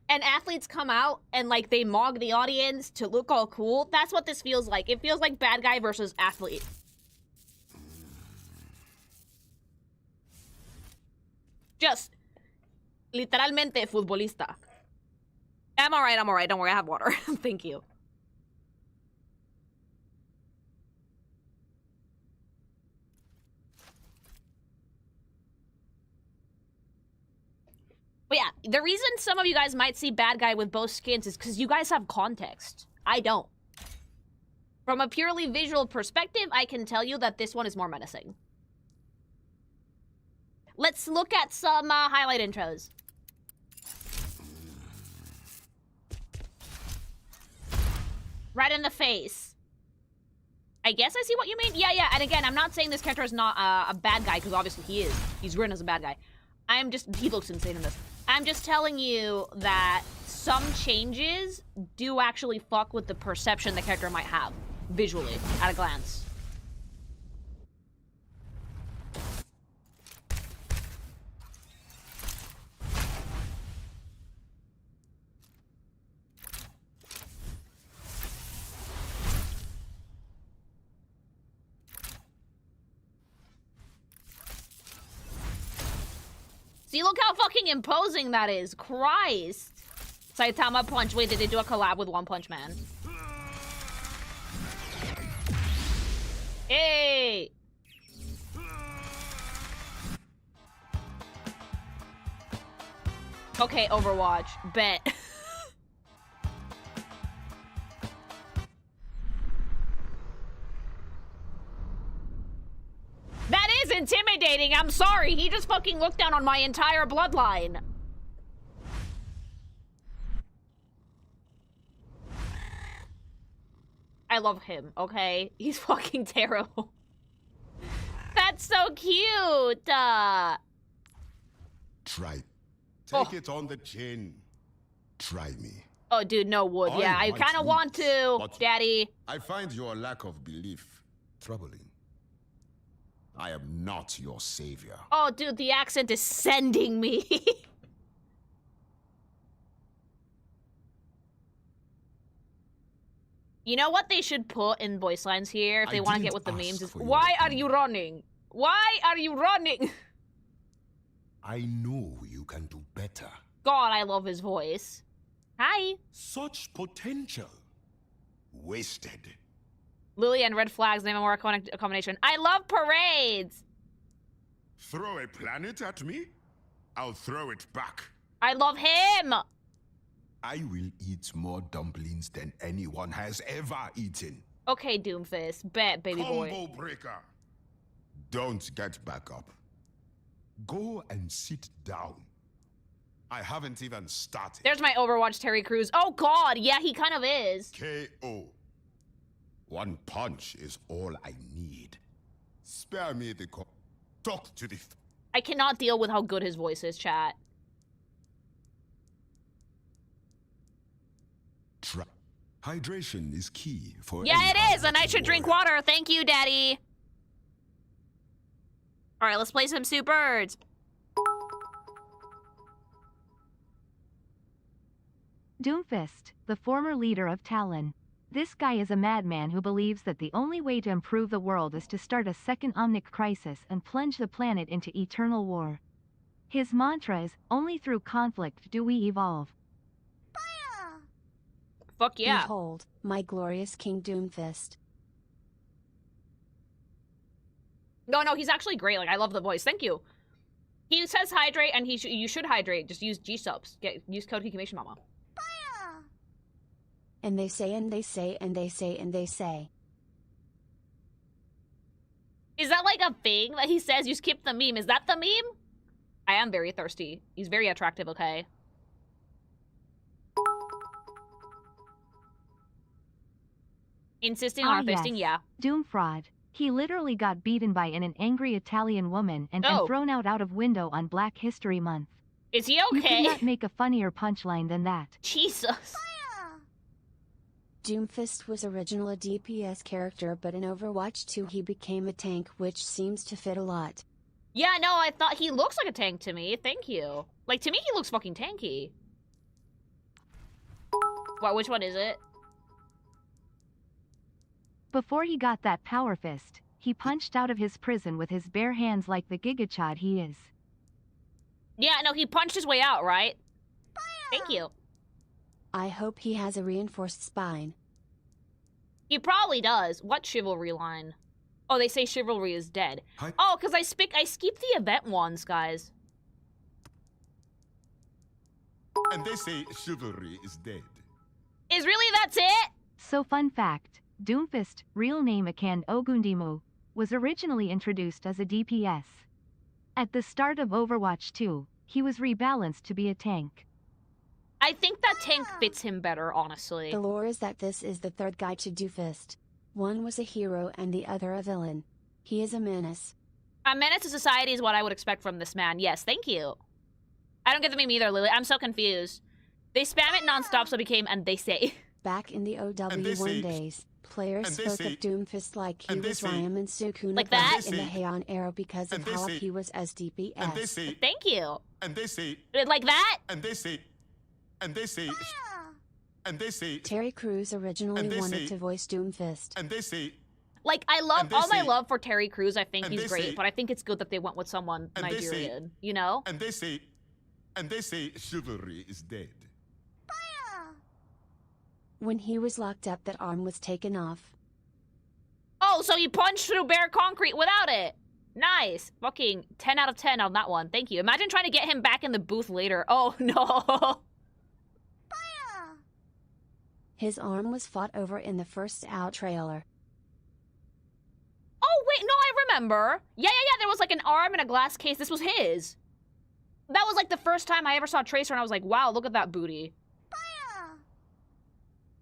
athletes come out and like they mog the audience to look all cool? That's what this feels like. It feels like bad guy versus athlete. Just literalmente futbolista. I'm alright, don't worry, I have water. Thank you. But yeah, the reason some of you guys might see bad guy with both skins is because you guys have context. I don't. From a purely visual perspective, I can tell you that this one is more menacing. Let's look at some highlight intros. Right in the face. I guess I see what you mean. Yeah, and again, I'm not saying this character is not a bad guy, because obviously he is. He's written as a bad guy. He looks insane in this. I'm just telling you that some changes do actually fuck with the perception the character might have, visually, at a glance. See, look how fucking imposing that is. Christ. Saitama Punch. Wait, did they do a collab with One Punch Man? Hey! Okay, Overwatch. Bet. intimidating. I'm sorry. He just fucking looked down on my entire bloodline. I love him, okay? He's fucking terrible. That's so cute. Try. Take it on the chin. Try me. Oh, dude, no wood. Yeah, I kind of want to, Daddy. I find your lack of belief troubling. I am not your savior. Oh, dude, the accent is sending me. You know what they should put in voice lines here if they want to get with the memes is, why are you running? Why are you running? I know you can do better. God, I love his voice. Hi. Such potential. Wasted. Lily and red flags, name a more combination. I love parades. Throw a planet at me? I'll throw it back. I love him. I will eat more dumplings than anyone has ever eaten. Okay, Doomfist. Bet, baby boy. Combo breaker. Don't get back up. Go and sit down. I haven't even started. There's my Overwatch Terry Crews. Oh, God. Yeah, he kind of is. KO. One punch is all I need. Spare me the talk to the... I cannot deal with how good his voice is, chat. Try. Hydration is key for... Yeah, it is, and I should drink water. Thank you, Daddy. All right, let's play some Soup Birds. Doomfist, the former leader of Talon. This guy is a madman who believes that the only way to improve the world is to start a second Omnic crisis and plunge the planet into eternal war. His mantra is, only through conflict do we evolve. Fuck yeah. Behold, my glorious King Doomfist. No, he's actually great. Like, I love the voice. Thank you. He says hydrate, and you should hydrate. Just use gsupps. Use code Kikimation Mama. And they say, and they say, and they say, and they say. Is that like a thing that he says? You skipped the meme. Is that the meme? I am very thirsty. He's very attractive, okay? Insisting on fisting, yeah. Doomfraud. He literally got beaten by an angry Italian woman and thrown out of window on Black History Month. Is he okay? You could not make a funnier punchline than that. Jesus. Doomfist was originally a DPS character, but in Overwatch 2 he became a tank, which seems to fit a lot. Yeah, no, I thought he looks like a tank to me. Thank you. Like, to me, he looks fucking tanky. What, which one is it? Before he got that power fist, he punched out of his prison with his bare hands like the gigachad he is. Yeah, no, he punched his way out, right? Thank you. I hope he has a reinforced spine. He probably does. What chivalry line? Oh, they say chivalry is dead. Hi. Oh, because I skip the event ones, guys. And they say chivalry is dead. Is really that's it? So fun fact, Doomfist, real name Akan Ogundimu, was originally introduced as a DPS. At the start of Overwatch 2, he was rebalanced to be a tank. I think that tank fits him better, honestly. The lore is that this is the third guy to Doomfist. One was a hero and the other a villain. He is a menace. A menace to society is what I would expect from this man. Yes, thank you. I don't get the meme either, Lily. I'm so confused. They spam it nonstop, so it became, and they say. Back in the OW1 days, players spoke of Doomfist like he was Ryaman Sukuna like that? in the Heian era because of how he was as DPS. Thank you. And they say. Like that? And they say. And they say. And they say. Terry Crews originally wanted to voice Doomfist. And they say. Like, I love all my love for Terry Crews. I think he's great, but I think it's good that they went with someone Nigerian, you know? And they say chivalry is dead. When he was locked up, that arm was taken off. Oh, so he punched through bare concrete without it. Nice. Fucking 10 out of 10 on that one. Thank you. Imagine trying to get him back in the booth later. Oh, no. His arm was fought over in the first Out trailer. Oh, wait. No, I remember. Yeah. There was like an arm and a glass case. This was his. That was like the first time I ever saw Tracer, and I was like, wow, look at that booty.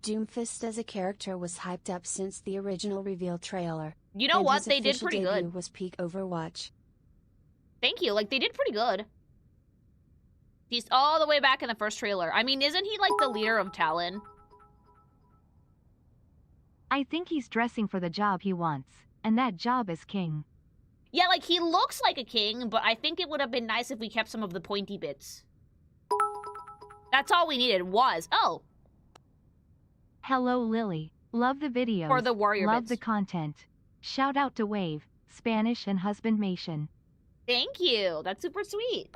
Doomfist as a character was hyped up since the original reveal trailer. You know and what? his They did official pretty debut good. Was peak Overwatch. Thank you. Like, they did pretty good. He's all the way back in the first trailer. I mean, isn't he like the leader of Talon? I think he's dressing for the job he wants, and that job is king. Yeah, like, he looks like a king, but I think it would have been nice if we kept some of the pointy bits. That's all we needed was... Oh. Hello, Lily. Love the videos. Or the warrior Love bits. the content. Shout out to Wave, Spanish and Husbandmation. Thank you. That's super sweet.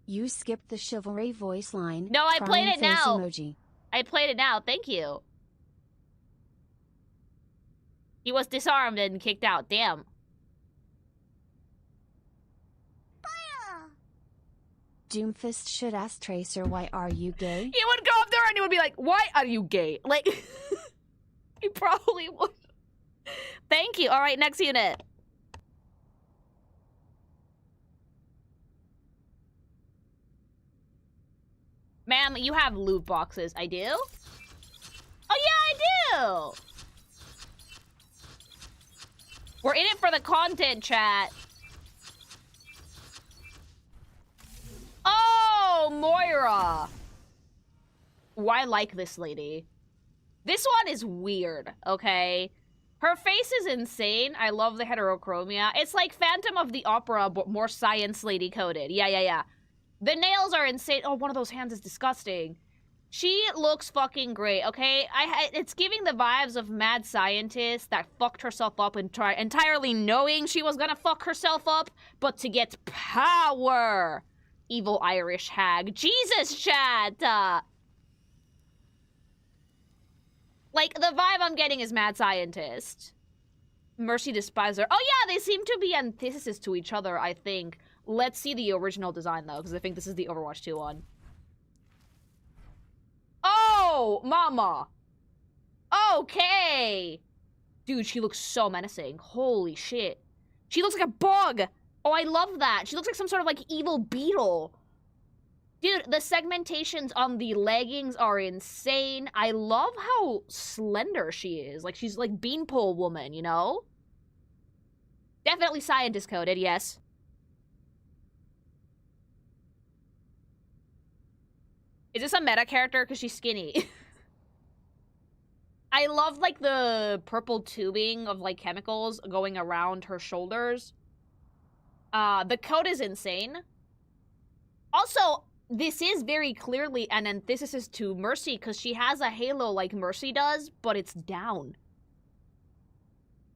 You skipped the chivalry voice line. No, I played it crying face now. Emoji. I played it now. Thank you. He was disarmed and kicked out. Damn. Doomfist should ask Tracer, why are you gay? He would go up there and he would be like, why are you gay? Like, he probably would. Thank you. All right, next unit. Ma'am, you have loot boxes. I do? Oh, yeah, I do. We're in it for the content, chat. Oh, Moira. Oh, I like this lady. This one is weird, okay? Her face is insane. I love the heterochromia. It's like Phantom of the Opera, but more science lady coded. Yeah. The nails are insane. Oh, one of those hands is disgusting. She looks fucking great, okay? It's giving the vibes of mad scientist that fucked herself up and entirely knowing she was gonna fuck herself up, but to get power. Evil Irish hag. Jesus, chat! Like, the vibe I'm getting is mad scientist. Mercy despiser. Oh yeah, they seem to be antithesis to each other, I think. Let's see the original design, though, because I think this is the Overwatch 2 one. Oh, mama. Okay. Dude, she looks so menacing. Holy shit. She looks like a bug. Oh, I love that. She looks like some sort of, like, evil beetle. Dude, the segmentations on the leggings are insane. I love how slender she is. Like, she's like beanpole woman, you know? Definitely scientist coded, yes. Is this a meta character? Because she's skinny. I love, like, the purple tubing of, like, chemicals going around her shoulders. The coat is insane. Also, this is very clearly an antithesis to Mercy, because she has a halo like Mercy does, but it's down.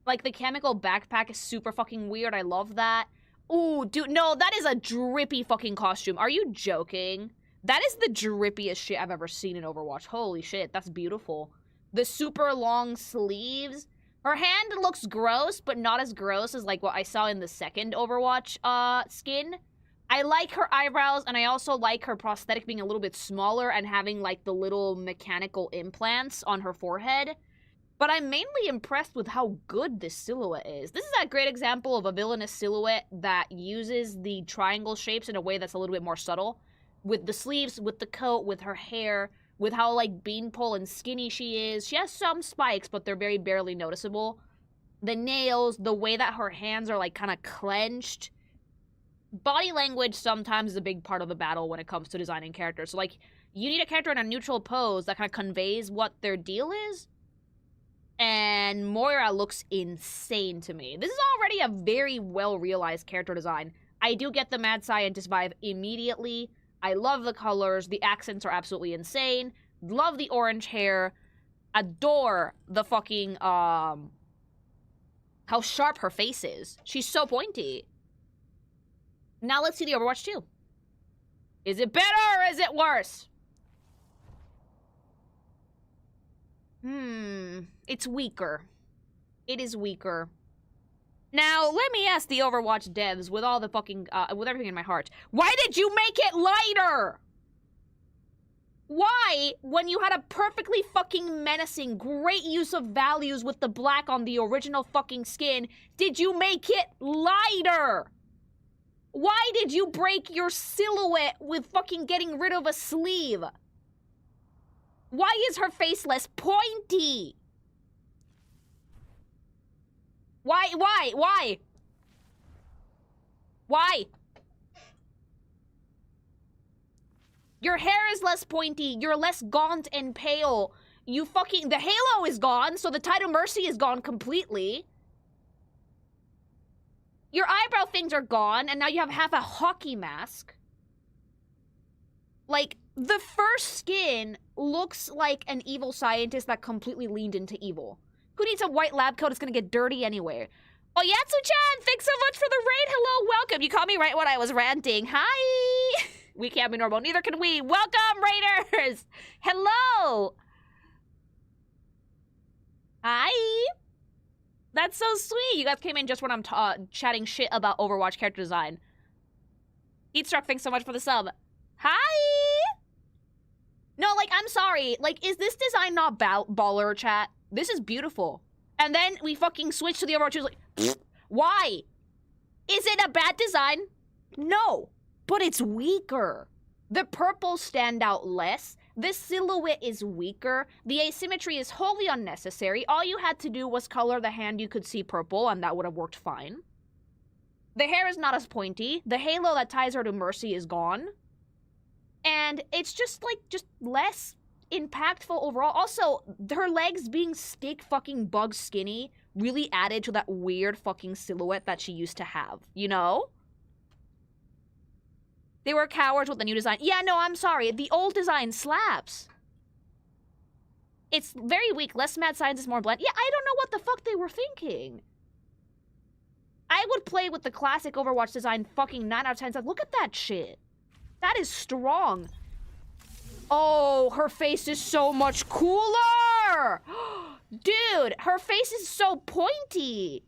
Like, the chemical backpack is super fucking weird. I love that. Ooh, dude, no, that is a drippy fucking costume. Are you joking? That is the drippiest shit I've ever seen in Overwatch. Holy shit, that's beautiful. The super long sleeves. Her hand looks gross, but not as gross as, like, what I saw in the second Overwatch skin. I like her eyebrows, and I also like her prosthetic being a little bit smaller and having, like, the little mechanical implants on her forehead. But I'm mainly impressed with how good this silhouette is. This is a great example of a villainous silhouette that uses the triangle shapes in a way that's a little bit more subtle. With the sleeves, with the coat, with her hair, with how, like, beanpole and skinny she is. She has some spikes, but they're very barely noticeable. The nails, the way that her hands are, like, kind of clenched. Body language sometimes is a big part of the battle when it comes to designing characters. So, like, you need a character in a neutral pose that kind of conveys what their deal is. And Moira looks insane to me. This is already a very well-realized character design. I do get the mad scientist vibe immediately. I love the colors. The accents are absolutely insane. Love the orange hair. Adore the fucking, how sharp her face is. She's so pointy. Now let's see the Overwatch 2. Is it better or is it worse? It's weaker. It is weaker. Now, let me ask the Overwatch devs with all the fucking, with everything in my heart. Why did you make it lighter? Why, when you had a perfectly fucking menacing, great use of values with the black on the original fucking skin, did you make it lighter? Why did you break your silhouette with fucking getting rid of a sleeve? Why is her face less pointy? Why? Why? Your hair is less pointy, you're less gaunt and pale. You fucking, the halo is gone, so the Tide of Mercy is gone completely. Your eyebrow things are gone, and now you have half a hockey mask. Like, the first skin looks like an evil scientist that completely leaned into evil. Who needs a white lab coat? It's gonna get dirty anyway. Oh, Yatsu-chan, thanks so much for the raid. Hello, welcome. You caught me right when I was ranting. Hi. We can't be normal. Neither can we. Welcome, raiders. Hello. Hi. That's so sweet. You guys came in just when I'm chatting shit about Overwatch character design. Heatstruck, thanks so much for the sub. Hi. No, like, I'm sorry. Like, is this design not baller, chat? This is beautiful. And then we fucking switch to the Overwatch. Like, why? Is it a bad design? No, but it's weaker. The purples stand out less. The silhouette is weaker. The asymmetry is wholly unnecessary. All you had to do was color the hand you could see purple, and that would have worked fine. The hair is not as pointy. The halo that ties her to Mercy is gone. And it's just, like, just less impactful overall. Also, her legs being stick fucking bug skinny really added to that weird fucking silhouette that she used to have, you know? They were cowards with the new design. Yeah, no, I'm sorry. The old design slaps. It's very weak. Less mad scientist, more blunt. Yeah, I don't know what the fuck they were thinking. I would play with the classic Overwatch design fucking 9 out of 10 times. Look at that shit. That is strong. Oh, her face is so much cooler! Dude, her face is so pointy!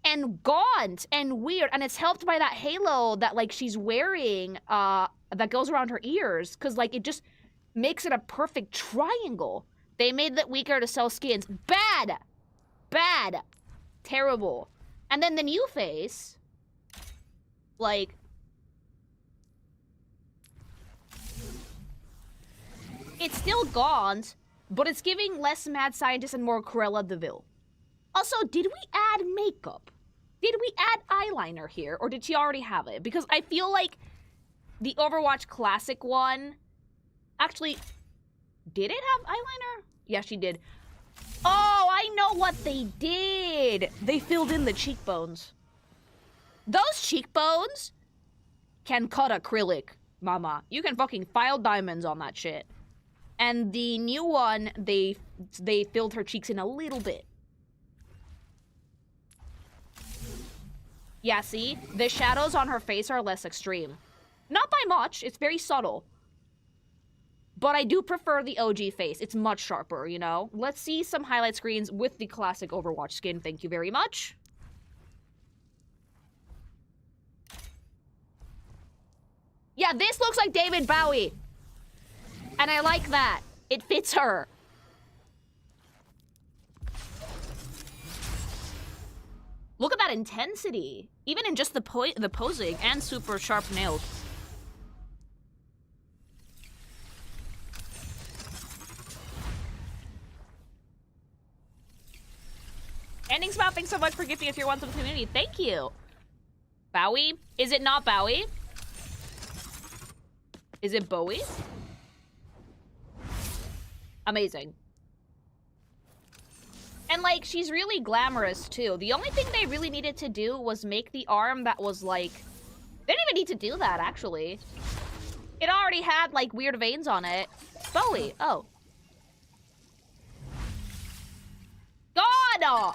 And gaunt and weird, and it's helped by that halo that, like, she's wearing, that goes around her ears, because, like, it just makes it a perfect triangle. They made that weaker to sell skins. Bad! Bad! Terrible. And then the new face, like, it's still gaunt, but it's giving less mad scientist and more Cruella de Vil. Also, did we add makeup? Did we add eyeliner here, or did she already have it? Because I feel like the Overwatch Classic one, actually, did it have eyeliner? Yeah, she did. Oh, I know what they did. They filled in the cheekbones. Those cheekbones can cut acrylic, mama. You can fucking file diamonds on that shit. And the new one, they filled her cheeks in a little bit. Yeah, see? The shadows on her face are less extreme. Not by much, it's very subtle. But I do prefer the OG face. It's much sharper, you know? Let's see some highlight screens with the classic Overwatch skin. Thank you very much. Yeah, this looks like David Bowie. And I like that. It fits her. Look at that intensity. Even in just the posing and super sharp nails. Ending Spot, thanks so much for gifting us your ones to the community. Thank you. Bowie? Is it not Bowie? Is it Bowie? Amazing. And, like, she's really glamorous, too. The only thing they really needed to do was make the arm that was, like... They didn't even need to do that, actually. It already had, like, weird veins on it. Bowie. Oh. God!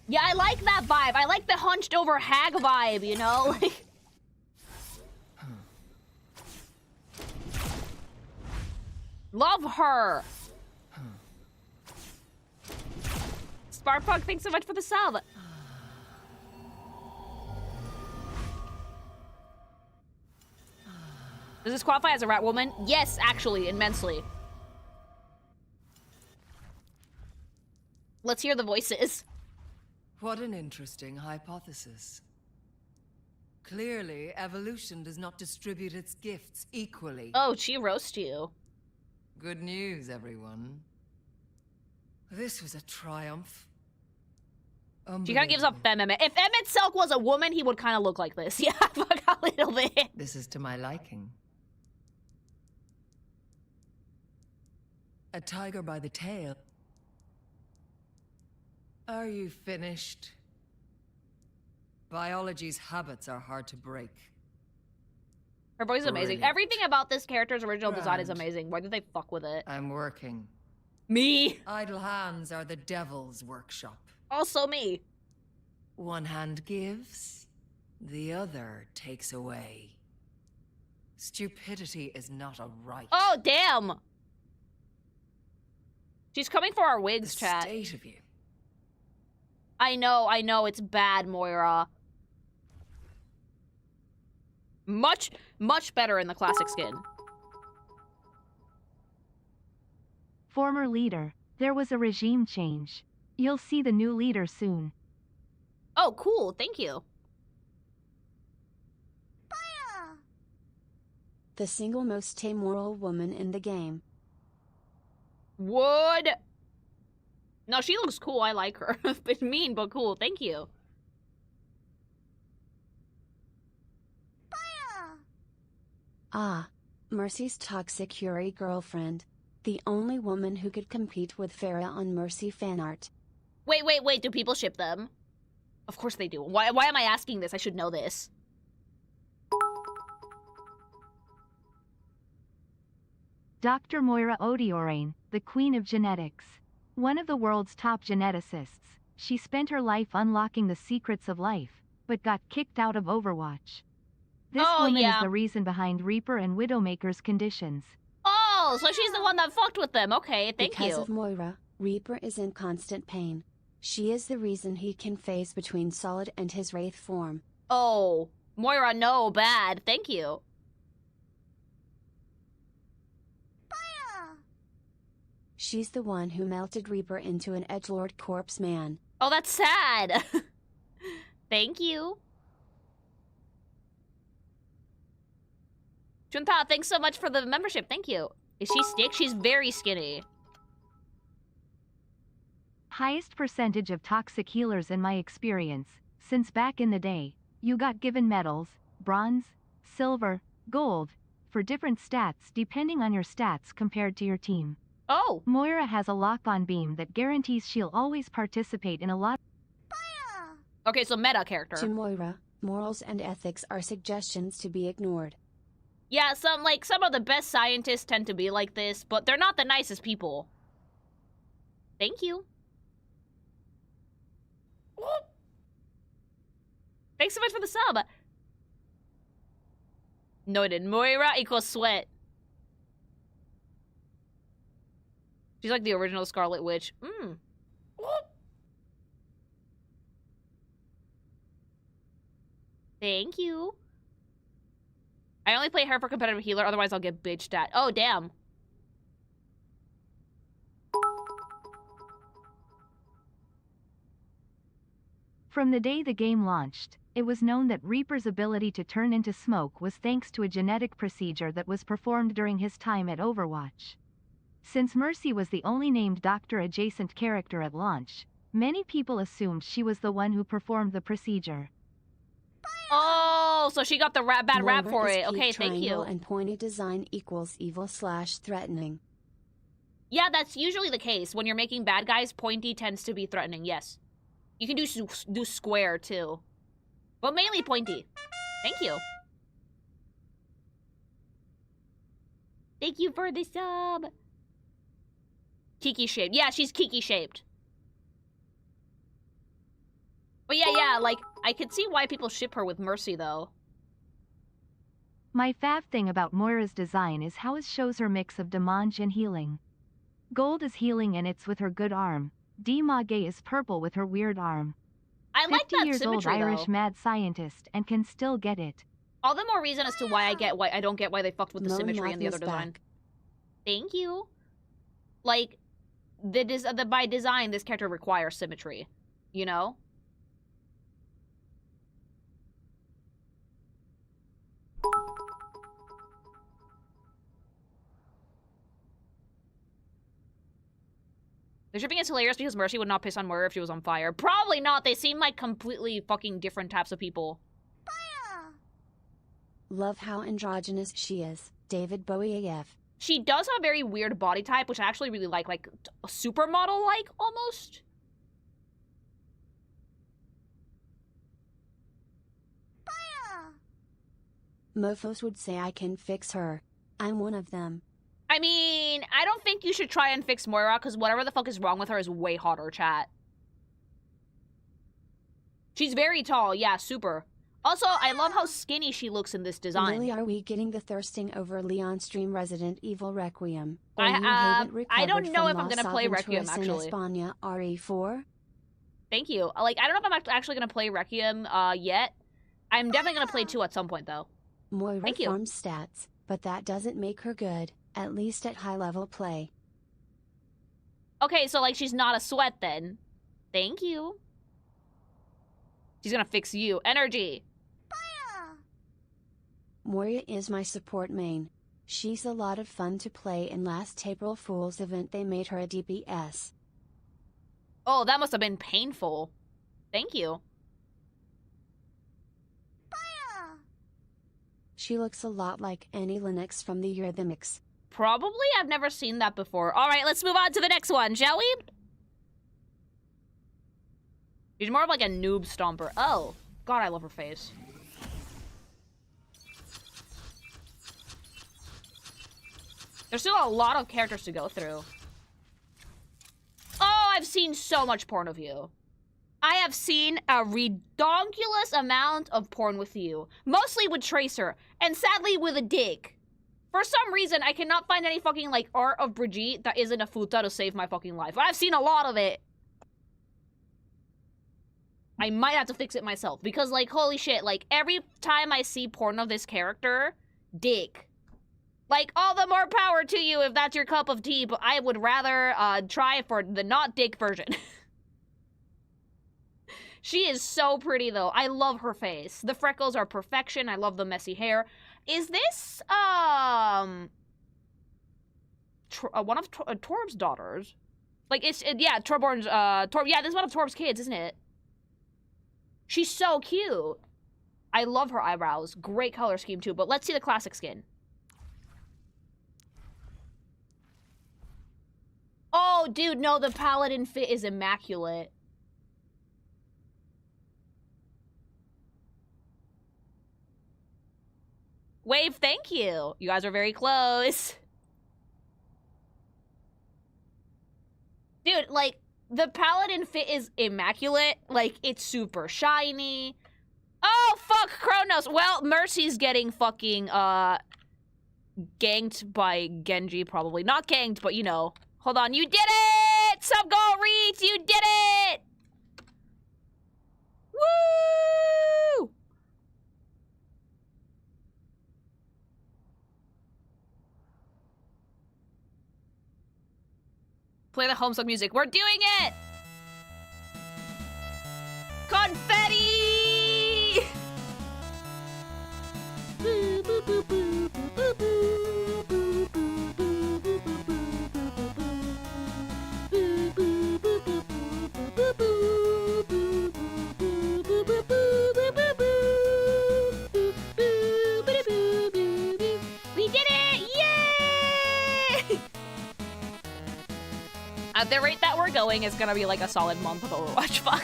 Yeah, I like that vibe. I like the hunched over hag vibe, you know? Like... Love her! Sparkpug, thanks so much for the sub. Does this qualify as a rat woman? Yes, actually, immensely. Let's hear the voices. What an interesting hypothesis. Clearly, evolution does not distribute its gifts equally. Oh, she roast you. Good news, everyone. This was a triumph. She kind of gives up Fem Emmett. If Emmett Selk was a woman, he would kind of look like this. Yeah, fuck a little bit. This is to my liking. A tiger by the tail. Are you finished? Biology's habits are hard to break. Her voice is amazing. Brilliant. Everything about this character's original design is Grand. amazing. Why did they fuck with it? I'm working. Me. Idle hands are the devil's workshop. Also me. One hand gives, the other takes away. Stupidity is not a right. Oh, damn. She's coming for our The wigs, chat. state of you. I know, it's bad, Moira. Much, much better in the classic skin. Former leader, there was a regime change. You'll see the new leader soon. Oh, cool, thank you. The single most amoral woman in the game. Would. No, she looks cool, I like her. It's mean, but cool, thank you. Ah, Mercy's toxic Yuri girlfriend. The only woman who could compete with Farah on Mercy fanart. Wait, do people ship them? Of course they do. Why am I asking this? I should know this. Dr. Moira Odiorain, the queen of genetics. One of the world's top geneticists, she spent her life unlocking the secrets of life, but got kicked out of Overwatch. This woman is the reason behind Reaper and Widowmaker's conditions. Oh, so she's the one that fucked with them. Okay, thank you. Because of Moira, Reaper is in constant pain. She is the reason he can phase between Solid and his Wraith form. Oh, Moira, no, bad. Thank you. She's the one who melted Reaper into an edgelord corpse man. Oh, that's sad. Thank you. Junta, thanks so much for the membership. Thank you. Is she stick? She's very skinny. Highest percentage of toxic healers in my experience, since back in the day, you got given medals, bronze, silver, gold, for different stats depending on your stats compared to your team. Oh. Moira has a lock-on beam that guarantees she'll always participate in a lot. Okay, so meta character. To Moira, morals and ethics are suggestions to be ignored. Yeah, some of the best scientists tend to be like this, but they're not the nicest people. Thank you. Thanks so much for the sub. Noted. Moira equals sweat. She's like the original Scarlet Witch. Thank you. I only play her for competitive healer, otherwise I'll get bitched at. Oh, damn. From the day the game launched, it was known that Reaper's ability to turn into smoke was thanks to a genetic procedure that was performed during his time at Overwatch. Since Mercy was the only named Doctor-adjacent character at launch, many people assumed she was the one who performed the procedure. Oh, so she got the bad rap for it. Okay, thank you. And pointy design equals evil/threatening. Yeah, that's usually the case. When you're making bad guys, pointy tends to be threatening, yes. You can do square, too. But mainly pointy. Thank you. Thank you for the sub. Kiki-shaped. Yeah, she's Kiki-shaped. But yeah, like, I could see why people ship her with Mercy, though. My fav thing about Moira's design is how it shows her mix of damage and healing. Gold is healing and it's with her good arm. Dimage is purple with her weird arm. I like that 50 years old symmetry, Irish though. mad scientist and can still get it. All the more reason as to why I don't get why they fucked with the Mo symmetry in the other Matthew's design. back. Thank you. Like, by design, this character requires symmetry. You know? The shipping is hilarious because Mercy would not piss on Moira if she was on fire. Probably not. They seem like completely fucking different types of people. Love how androgynous she is. David Bowie AF. She does have a very weird body type, which I actually really like supermodel-like, almost. Mofos would say I can fix her. I'm one of them. I mean, I don't think you should try and fix Moira, because whatever the fuck is wrong with her is way hotter, chat. She's very tall, yeah, super. Also, I love how skinny she looks in this design. Lily, are we getting the thirsting over Leon stream Resident Evil Requiem? Or you I haven't recovered don't know from if I'm gonna Las play Requiem, Aventuras en actually. España RE4? Thank you. Like, I don't know if I'm actually gonna play Requiem yet. I'm definitely gonna play 2 at some point, though. Moira Thank you. farms stats, but that doesn't make her good, at least at high-level play. Okay, so, like, she's not a sweat, then. Thank you. She's gonna fix you. Energy! Moira is my support main. She's a lot of fun to play. In last April Fool's event they made her a DPS. Oh, that must have been painful. Thank you. She looks a lot like Annie Lennox from the Eurythmics. Probably? I've never seen that before. Alright, let's move on to the next one, shall we? She's more of like a noob stomper. Oh. God, I love her face. There's still a lot of characters to go through. Oh, I've seen so much porn of you. I have seen a redonkulous amount of porn with you. Mostly with Tracer, and sadly with a dick. For some reason, I cannot find any fucking, like, art of Brigitte that isn't a futa to save my fucking life. But I've seen a lot of it. I might have to fix it myself. Because, like, holy shit, like, every time I see porn of this character, dick. Like, all the more power to you if that's your cup of tea, but I would rather try for the not dick version. She is so pretty, though. I love her face. The freckles are perfection. I love the messy hair. Is this, one of Torb's daughters? Like, yeah, Torborn's, yeah, this is one of Torb's kids, isn't it? She's so cute. I love her eyebrows. Great color scheme, too. But let's see the classic skin. Oh, dude, no, the paladin fit is immaculate. Wave, thank you. You guys are very close. Dude, like, the paladin fit is immaculate. Like, it's super shiny. Oh, fuck, Kronos. Well, Mercy's getting fucking, ganked by Genji, probably. Not ganked, but, you know. Hold on, you did it! Sub goal reach, you did it! Woo! Play the Homestuck music. We're doing it! Confetti! Boo, boo, boo, boo, boo, boo, boo, boo, boo, boo, boo, boo. We did it! Yay! At the rate that we're going, it's gonna be like a solid month of Overwatch. Fuck.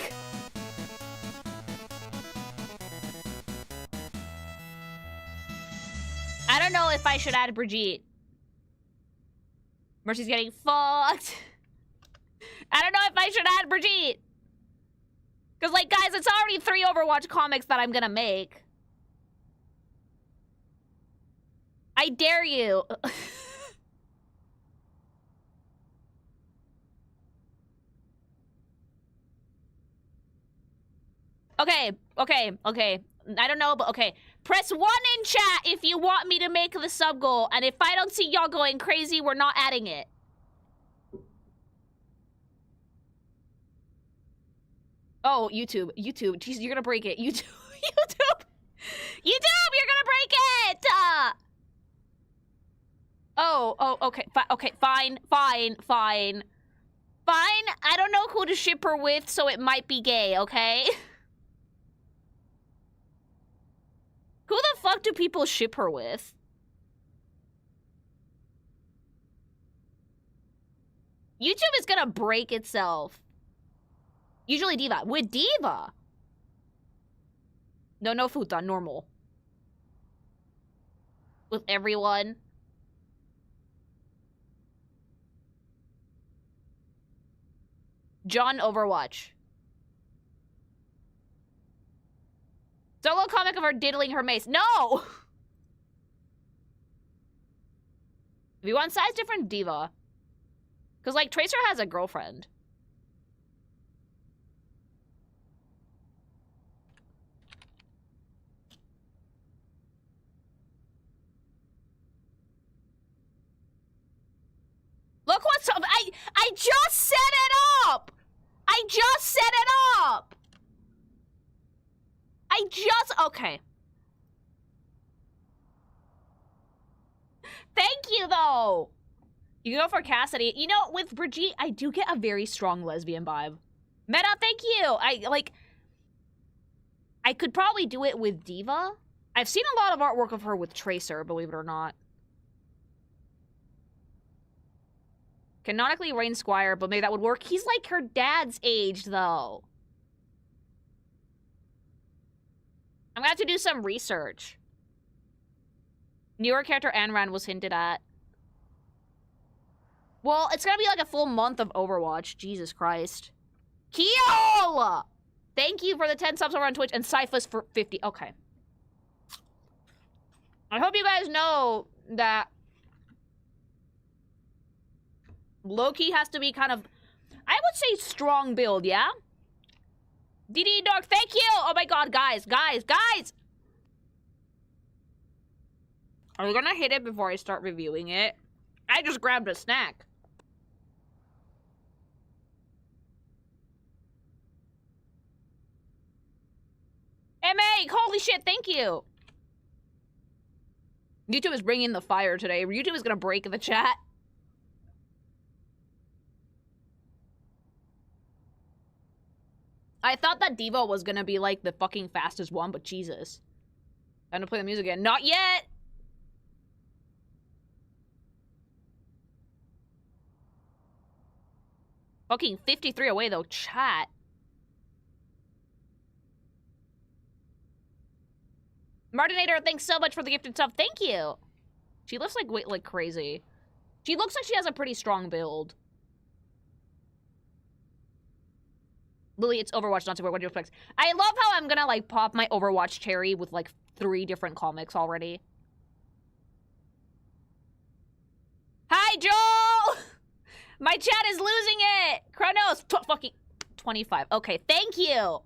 I don't know if I should add Brigitte. Mercy's getting fucked. I don't know if I should add Brigitte. Because, like, guys, it's already 3 Overwatch comics that I'm gonna make. I dare you. Okay. I don't know, but okay. Press 1 in chat if you want me to make the sub goal. And if I don't see y'all going crazy, we're not adding it. Oh, YouTube. Jeez, you're gonna break it. YouTube. YouTube, you're gonna break it! Oh, okay. Fine. Fine. I don't know who to ship her with, so it might be gay, okay? Who the fuck do people ship her with? YouTube is gonna break itself. Usually Diva. With Diva! No Futa, normal. With everyone. John Overwatch. Solo comic of her diddling her mace. No! If you want size different Diva. Because, like, Tracer has a girlfriend. Look what's up. I just set it up! Okay. Thank you, though. You can go for Cassidy. You know, with Brigitte, I do get a very strong lesbian vibe. Meta, thank you. I could probably do it with Diva. I've seen a lot of artwork of her with Tracer, believe it or not. Canonically Rain Squire, but maybe that would work. He's like her dad's age, though. I'm gonna have to do some research. Newer character Anran was hinted at. Well, it's gonna be like a full month of Overwatch. Jesus Christ. Kiel! Thank you for the 10 subs over on Twitch, and Cyphus for 50. Okay. I hope you guys know that Loki has to be kind of, I would say, strong build, yeah? DD Dog, thank you! Oh my god, guys! Are we gonna hit it before I start reviewing it? I just grabbed a snack. MA, holy shit, thank you! YouTube is bringing the fire today. YouTube is gonna break the chat. I thought that Diva was gonna be like the fucking fastest one, but Jesus. Time to play the music again. Not yet! Fucking 53 away though, chat. Martinator, thanks so much for the gifted sub. Thank you. She looks like crazy. She looks like she has a pretty strong build. Lily, it's Overwatch, not Super. What do you expect? I love how I'm gonna, like, pop my Overwatch cherry with, like, 3 different comics already. Hi, Joel! My chat is losing it! Chronos, fucking 25. Okay, thank you!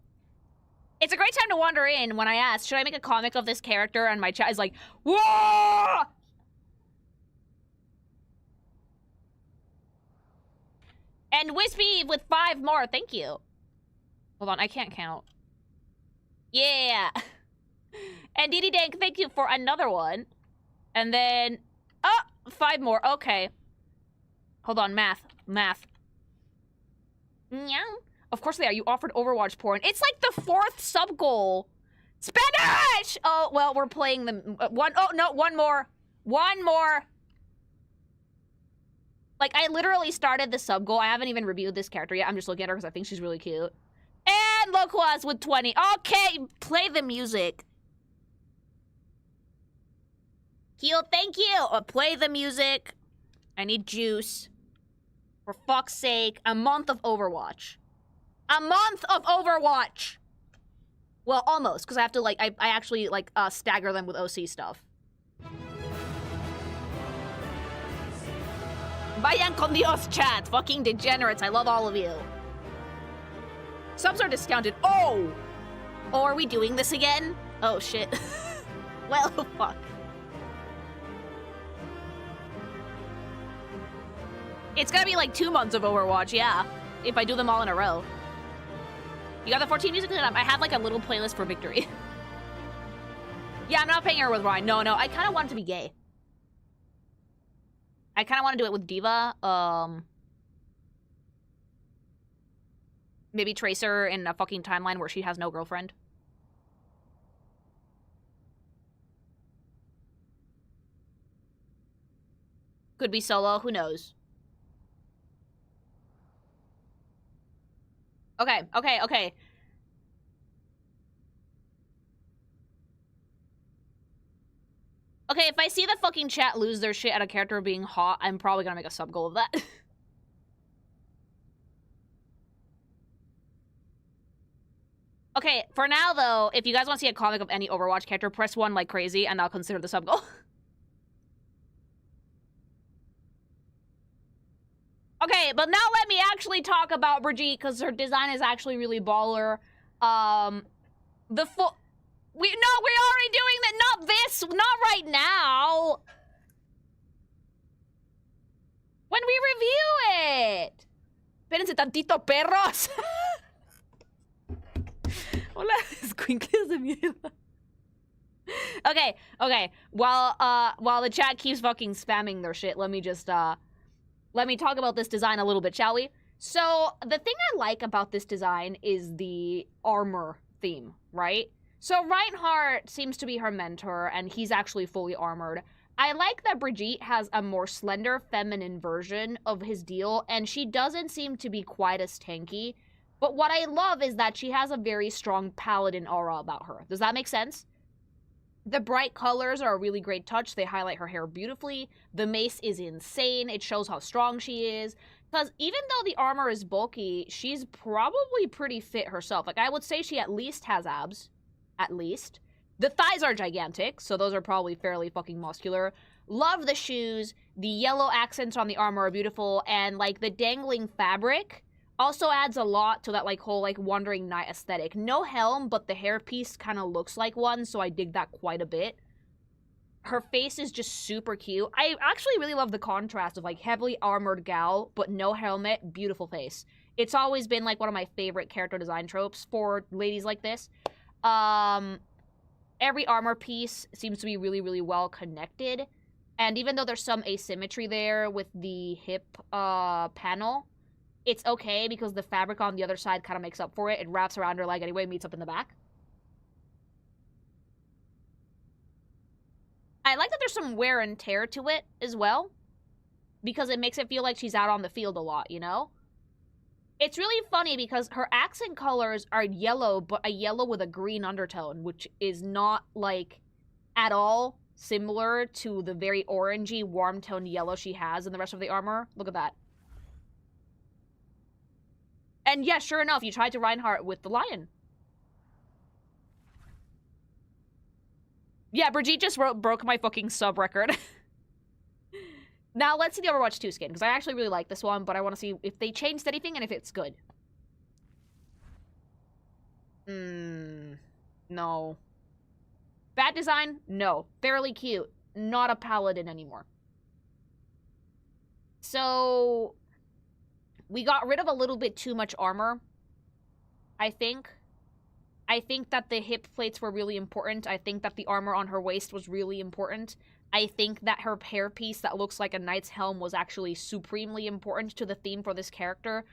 It's a great time to wander in when I asked, should I make a comic of this character? And my chat is like, whoa! And Wispy with 5 more, thank you. Hold on, I can't count. Yeah. And Didi Dank, thank you for another one. And then, 5 more, okay. Hold on, math. Yeah. Of course they are, you offered Overwatch porn. It's like the 4th sub goal. Spanish! Oh, well, we're playing them. One more. Like, I literally started the sub goal. I haven't even reviewed this character yet. I'm just looking at her because I think she's really cute. And Loquaz with 20. Okay, play the music. Heel, thank you. Play the music. I need juice. For fuck's sake, a month of Overwatch. A month of Overwatch! Well, almost, because I have to, like, I actually, like, stagger them with OC stuff. Vayan con Dios, chat. Fucking degenerates. I love all of you. Subs are discounted. Oh! Oh, are we doing this again? Oh, shit. Well, fuck. It's gonna be like 2 months of Overwatch, yeah. If I do them all in a row. You got the 14 music set up. I have like a little playlist for victory. Yeah, I'm not paying her with Ryan. No, I kind of want it to be gay. I kind of want to do it with Diva. Maybe Tracer in a fucking timeline where she has no girlfriend. Could be solo, who knows? Okay. Okay, if I see the fucking chat lose their shit at a character being hot, I'm probably gonna make a sub goal of that. Okay, for now though, if you guys want to see a comic of any Overwatch character, press 1 like crazy, and I'll consider the sub goal. Okay, but now let me actually talk about Brigitte, because her design is actually really baller. We're already doing that. Not this. Not right now. When we review it. Espérense tantito, perros. Hola, escuincles de mierda. Okay. While the chat keeps fucking spamming their shit, let me just, let me talk about this design a little bit, shall we? So, the thing I like about this design is the armor theme, right? So Reinhardt seems to be her mentor, and he's actually fully armored. I like that Brigitte has a more slender, feminine version of his deal, and she doesn't seem to be quite as tanky. But what I love is that she has a very strong paladin aura about her. Does that make sense? The bright colors are a really great touch. They highlight her hair beautifully. The mace is insane. It shows how strong she is. Because even though the armor is bulky, she's probably pretty fit herself. Like, I would say she at least has abs. At least. The thighs are gigantic, so those are probably fairly fucking muscular. Love the shoes. The yellow accents on the armor are beautiful, and, like, the dangling fabric also adds a lot to that, like, whole, like, wandering knight aesthetic. No helm, but the hairpiece kind of looks like one, so I dig that quite a bit. Her face is just super cute. I actually really love the contrast of, like, heavily armored gal, but no helmet, beautiful face. It's always been, like, one of my favorite character design tropes for ladies like this. Every armor piece seems to be really, really well connected. And even though there's some asymmetry there with the hip panel, it's okay because the fabric on the other side kind of makes up for it. It wraps around her leg anyway, meets up in the back. I like that there's some wear and tear to it as well, because it makes it feel like she's out on the field a lot, you know? It's really funny because her accent colors are yellow, but a yellow with a green undertone, which is not, like, at all similar to the very orangey, warm-toned yellow she has in the rest of the armor. Look at that. And yeah, sure enough, you tried to Reinhardt with the lion. Yeah, Brigitte just broke my fucking sub record. Now, let's see the Overwatch 2 skin, because I actually really like this one, but I want to see if they changed anything and if it's good. No. Bad design? No. Fairly cute. Not a paladin anymore. So, we got rid of a little bit too much armor, I think. I think that the hip plates were really important. I think that the armor on her waist was really important. I think that her hairpiece that looks like a knight's helm was actually supremely important to the theme for this character.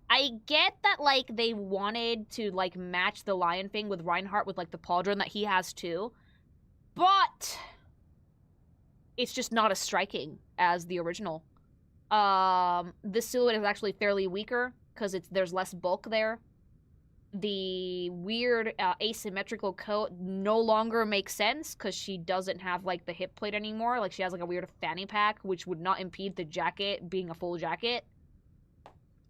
I get that, like, they wanted to, like, match the lion thing with Reinhardt with, like, the pauldron that he has too. But it's just not as striking as the original. This silhouette is actually fairly weaker because there's less bulk there. The weird asymmetrical coat no longer makes sense because she doesn't have, like, the hip plate anymore. Like, she has, like, a weird fanny pack, which would not impede the jacket being a full jacket.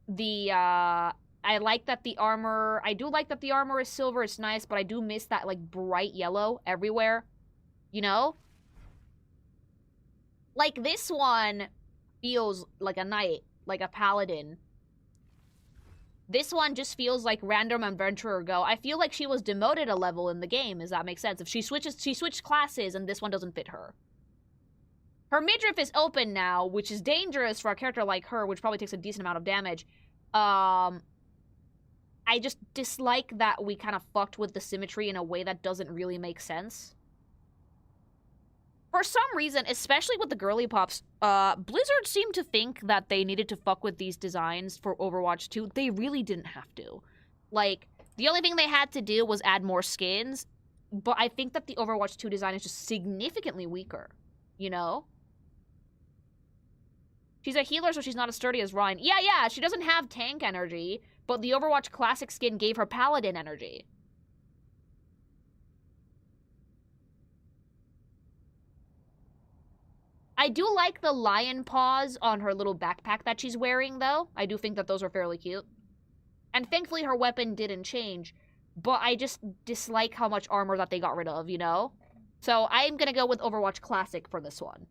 I like that the armor... I do like that the armor is silver. It's nice, but I do miss that, like, bright yellow everywhere. You know? Like, this one feels like a knight, like a paladin. This one just feels like random adventurer go. I feel like she was demoted a level in the game, does that make sense? If she switched classes and this one doesn't fit her. Her midriff is open now, which is dangerous for a character like her, which probably takes a decent amount of damage. I just dislike that we kind of fucked with the symmetry in a way that doesn't really make sense. For some reason, especially with the girly pops, Blizzard seemed to think that they needed to fuck with these designs for Overwatch 2. They really didn't have to. Like, the only thing they had to do was add more skins, but I think that the Overwatch 2 design is just significantly weaker, you know? She's a healer, so she's not as sturdy as Ryan. Yeah, she doesn't have tank energy, but the Overwatch Classic skin gave her paladin energy. I do like the lion paws on her little backpack that she's wearing, though. I do think that those are fairly cute. And thankfully her weapon didn't change, but I just dislike how much armor that they got rid of, you know? So I'm gonna go with Overwatch Classic for this one.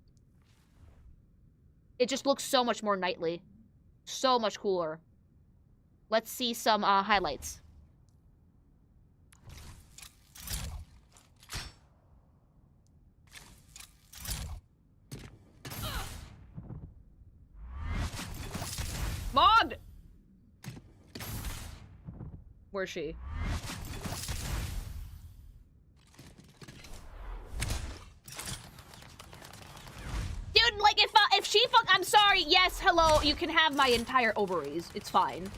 It just looks so much more knightly. So much cooler. Let's see some highlights. Mogged! Where's she? Dude, like, if she I'm sorry, yes, hello, you can have my entire ovaries. It's fine.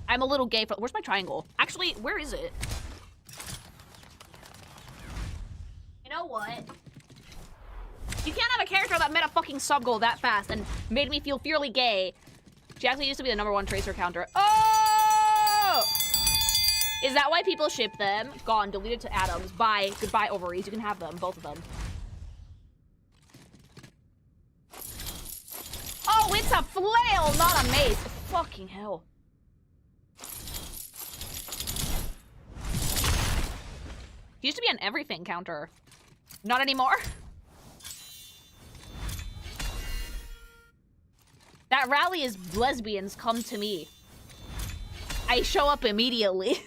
I'm a little gay for- where's my triangle? Actually, where is it? You know what? You can't have a character that met a fucking sub goal that fast and made me feel purely gay. She actually used to be the #1 tracer counter. Oh! Is that why people ship them? Gone, deleted to atoms. Bye. Goodbye, ovaries. You can have them, both of them. Oh, it's a flail, not a mace. Fucking hell. She used to be an everything counter. Not anymore. That rally is lesbians come to me. I show up immediately.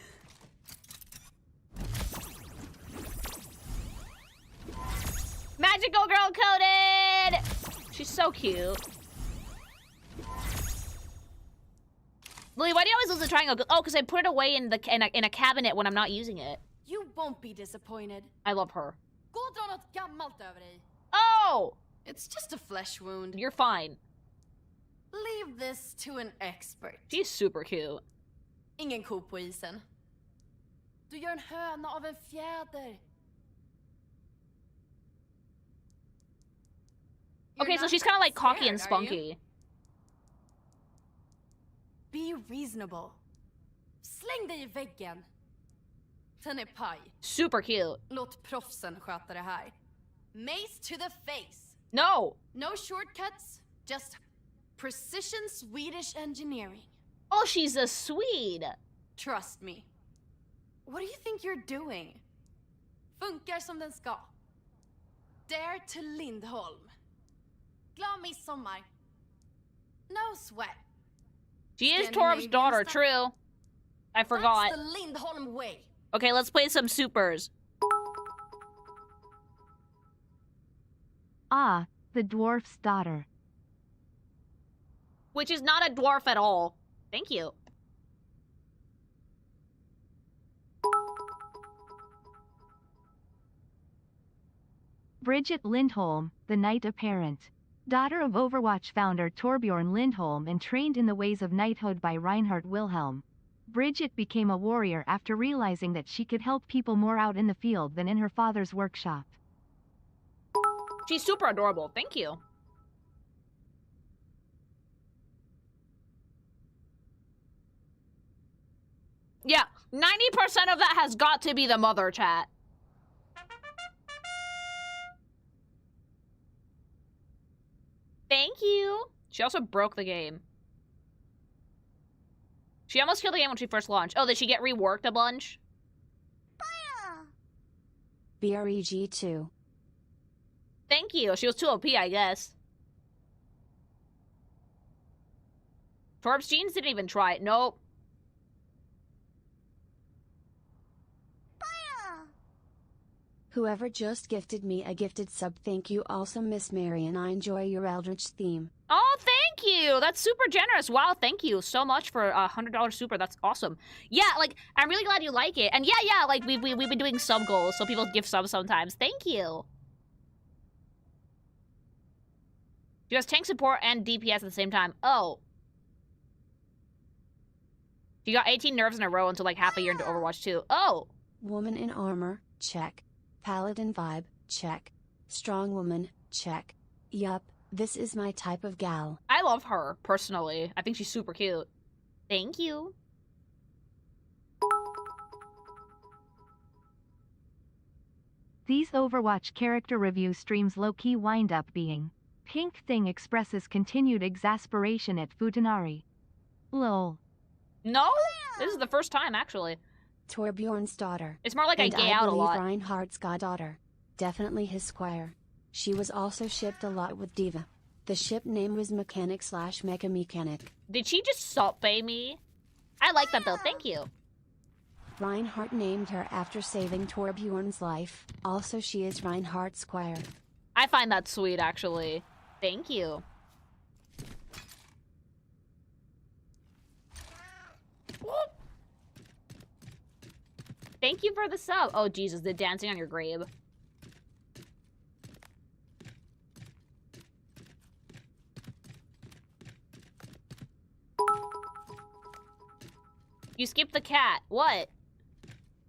Magical girl coded! She's so cute. Lily, why do you always lose the triangle? Oh, because I put it away in a cabinet when I'm not using it. You won't be disappointed. I love her. Gå och dra något gammalt över dig. Oh! It's just a flesh wound. You're fine. Leave this to an expert. She's super cute. Ingen ko på isen. Du gör en höna av en fjäder. Okay, so she's kind of like cocky and spunky. Be reasonable. Släng dig I väggen. Den är paj. Super cute. Låt proffsen sköta det här. Mace to the face. No! No shortcuts. Just precision Swedish engineering. Oh, she's a Swede. Trust me. What do you think you're doing? Funkar som den ska. Dare to Lindholm. Glad midsommar. No sweat. She is Torb's daughter, true. I forgot. That's the Lindholm way. Okay, let's play some supers. Ah, the dwarf's daughter. Which is not a dwarf at all. Thank you. Brigitte Lindholm, the knight apparent. Daughter of Overwatch founder Torbjorn Lindholm and trained in the ways of knighthood by Reinhard Wilhelm. Brigitte became a warrior after realizing that she could help people more out in the field than in her father's workshop. She's super adorable. Thank you. Yeah, 90% of that has got to be the mother, chat. Thank you. She also broke the game. She almost killed the game when she first launched. Oh, did she get reworked a bunch? BREG2. Thank you. She was too OP, I guess. Torb's jeans didn't even try it. Nope. Whoever just gifted me a gifted sub, thank you. Also, Miss Marion, I enjoy your Eldritch theme. Oh, thank you. That's super generous. Wow, thank you so much for a $100 super. That's awesome. Yeah, like, I'm really glad you like it. And yeah, like, we've been doing sub goals, so people give subs sometimes. Thank you. She has tank support and DPS at the same time. Oh. She got 18 nerves in a row until like half a year into Overwatch 2. Oh. Woman in armor, check. Paladin vibe, check. Strong woman, check. Yup, this is my type of gal. I love her, personally. I think she's super cute. Thank you. These Overwatch character review streams low-key wind up being. Pink Thing expresses continued exasperation at Futanari. Lol. No? This is the first time, actually. Torbjorn's daughter. It's more like I gay I out a lot. Reinhardt's goddaughter. Definitely his squire. She was also shipped a lot with Diva. The ship name was Mechanic/Mecha Mechanic. Did she just salt bay me? I like that though, thank you. Reinhardt named her after saving Torbjorn's life. Also, she is Reinhardt's squire. I find that sweet, actually. Thank you. Thank you for the sub. Oh, Jesus, the dancing on your grave. You skipped the cat. What?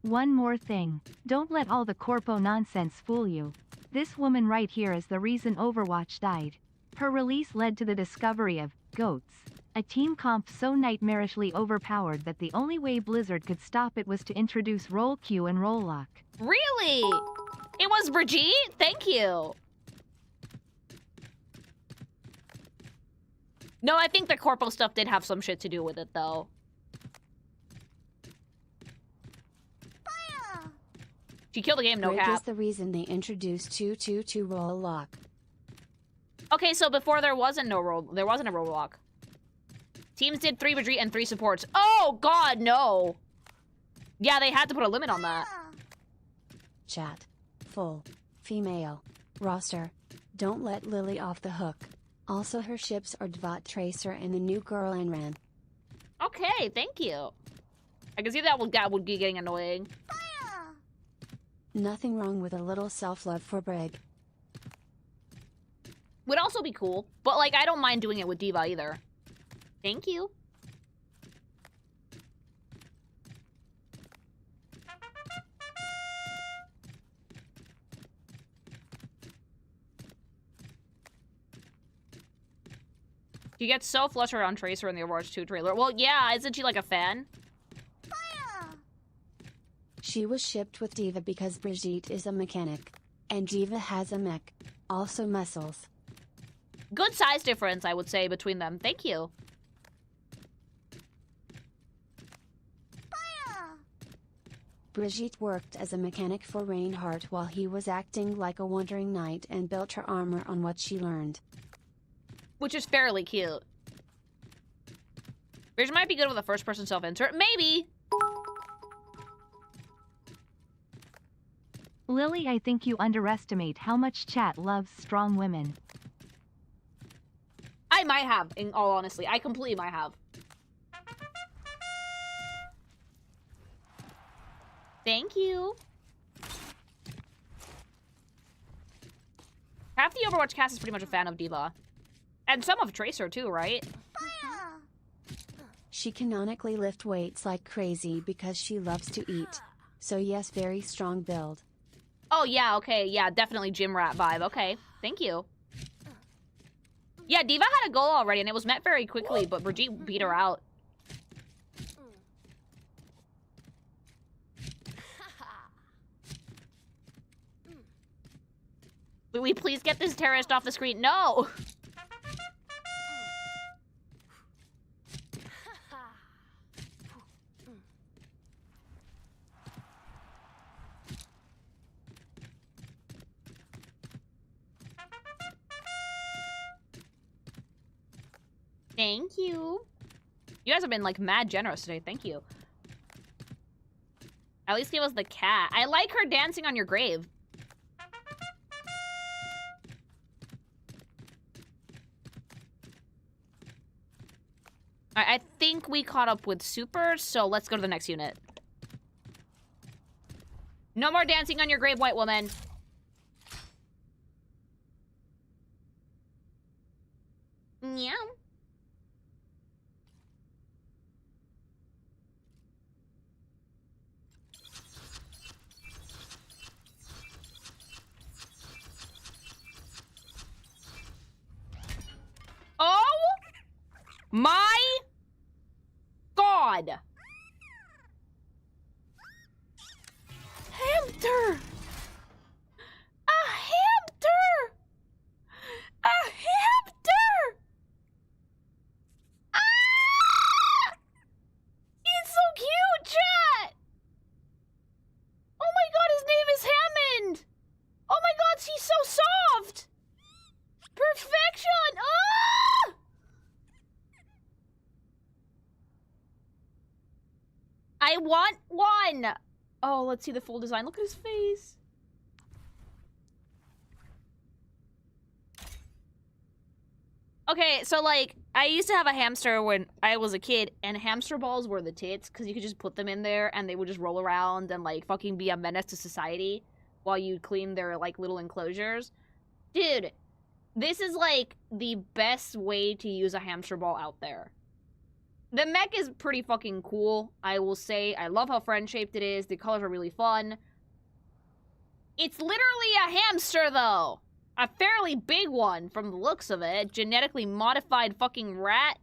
One more thing. Don't let all the corpo nonsense fool you. This woman right here is the reason Overwatch died. Her release led to the discovery of GOATs, a team comp so nightmarishly overpowered that the only way Blizzard could stop it was to introduce roll Q and roll lock. Really? It was Brigitte? Thank you. No, I think the corpo stuff did have some shit to do with it, though. She killed the game, no Brig cap. is the reason they introduced 222 roll lock. Okay, so before there wasn't a roll lock. Teams did 3 Brigitte and 3 supports. Oh god, no. Yeah, they had to put a limit on that. Chat. Full. Female. Roster. Don't let Lily off the hook. Also, her ships are Dvat Tracer and the new girl Anran. Okay, thank you. I can see that would be getting annoying. Nothing wrong with a little self-love for Brig. Would also be cool, but like I don't mind doing it with Diva either. Thank you. You get so flustered on Tracer in the Overwatch 2 trailer. Well, yeah, isn't she like a fan? She was shipped with Diva because Brigitte is a mechanic. And Diva has a mech. Also muscles. Good size difference, I would say, between them. Thank you. Brigitte worked as a mechanic for Reinhardt while he was acting like a wandering knight and built her armor on what she learned. Which is fairly cute. Bridge might be good with a first-person self-insert. Maybe! Lily, I think you underestimate how much chat loves strong women. I might have, in all honesty. I completely might have. Thank you. Half the Overwatch cast is pretty much a fan of Diva. And some of Tracer too, right? She canonically lifts weights like crazy because she loves to eat. So yes, very strong build. Oh yeah, okay, yeah, definitely gym rat vibe. Okay, thank you. Yeah, Diva had a goal already and it was met very quickly, but Brigitte beat her out. Will we please get this terrorist off the screen? No! Thank you. You guys have been, like, mad generous today. Thank you. At least give us the cat. I like her dancing on your grave. I think we caught up with supers, so let's go to the next unit. No more dancing on your grave, white woman. Meow. Oh my God. Hamster. A hamster. A hamster. Ah! He's so cute, chat. Oh my God, his name is Hammond. Oh my God, he's so soft. Perfection! Ah! I want one! Oh, let's see the full design. Look at his face. Okay, so like, I used to have a hamster when I was a kid, and hamster balls were the tits, because you could just put them in there, and they would just roll around and like fucking be a menace to society while you clean their like little enclosures. Dude. This is, like, the best way to use a hamster ball out there. The mech is pretty fucking cool, I will say. I love how friend-shaped it is. The colors are really fun. It's literally a hamster, though. A fairly big one, from the looks of it. Genetically modified fucking rat.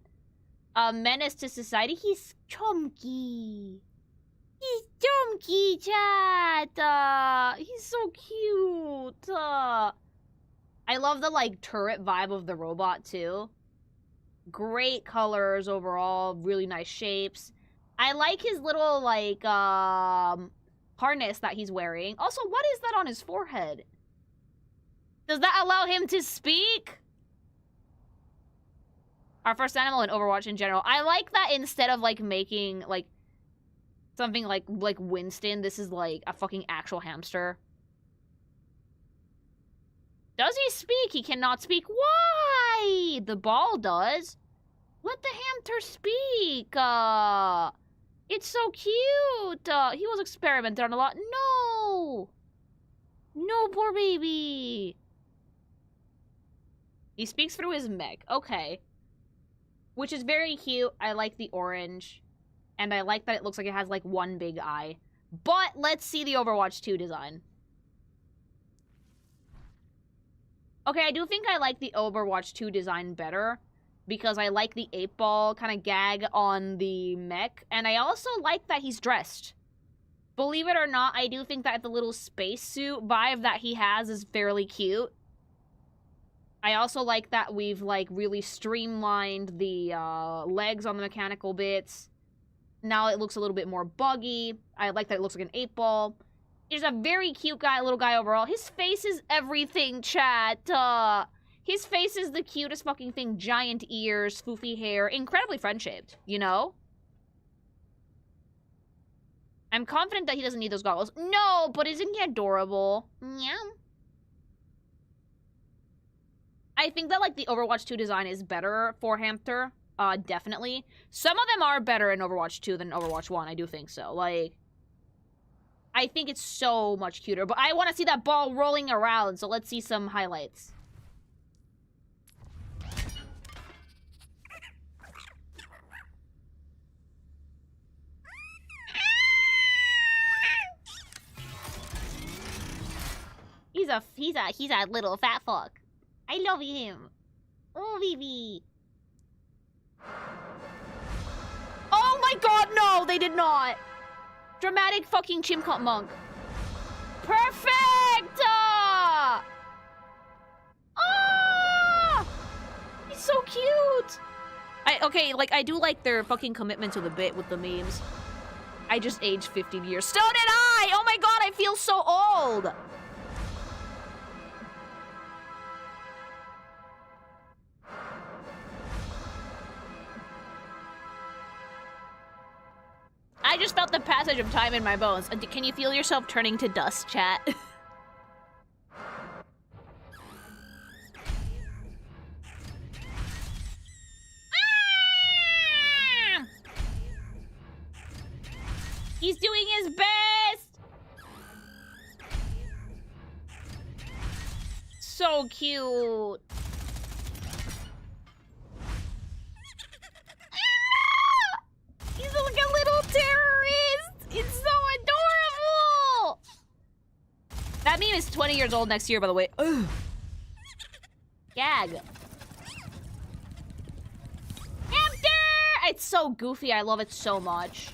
A menace to society. He's chunky. He's chunky, chat. He's so cute. I love the, like, turret vibe of the robot, too. Great colors overall, really nice shapes. I like his little, like, harness that he's wearing. Also, what is that on his forehead? Does that allow him to speak? Our first animal in Overwatch in general. I like that instead of, like, making, like, something like Winston, this is, like, a fucking actual hamster. Does he speak? He cannot speak. Why? The ball does. Let the hamster speak. It's so cute. He was experimented on a lot. No. No, poor baby. He speaks through his mech. Okay. Which is very cute. I like the orange. And I like that it looks like it has, like, one big eye. But let's see the Overwatch 2 design. Okay, I do think I like the Overwatch 2 design better because I like the 8-ball kind of gag on the mech, and I also like that he's dressed. Believe it or not, I do think that the little spacesuit vibe that he has is fairly cute. I also like that we've, like, really streamlined the legs on the mechanical bits. Now it looks a little bit more buggy. I like that it looks like an 8-ball. He's a very cute guy, little guy overall. His face is everything, chat. His face is the cutest fucking thing. Giant ears, foofy hair, incredibly friend-shaped, you know? I'm confident that he doesn't need those goggles. No, but isn't he adorable? Yeah. I think that, like, the Overwatch 2 design is better for hamster. Definitely. Some of them are better in Overwatch 2 than Overwatch 1. I do think so. Like, I think it's so much cuter, but I want to see that ball rolling around, so let's see some highlights. He's a little fat fuck. I love him. Oh, baby. Oh my God, no, they did not. Dramatic fucking chimcot monk. Perfect! Ah! He's so cute. Okay, like, I do like their fucking commitment to the bit with the memes. I just aged 15 years. So did I! Oh my God, I feel so old. I just felt the passage of time in my bones. Can you feel yourself turning to dust, chat? He's doing his best! So cute. He's like a little terrorist! It's so adorable! That meme is 20 years old next year, by the way. Ugh. Gag. Hamster! It's so goofy. I love it so much.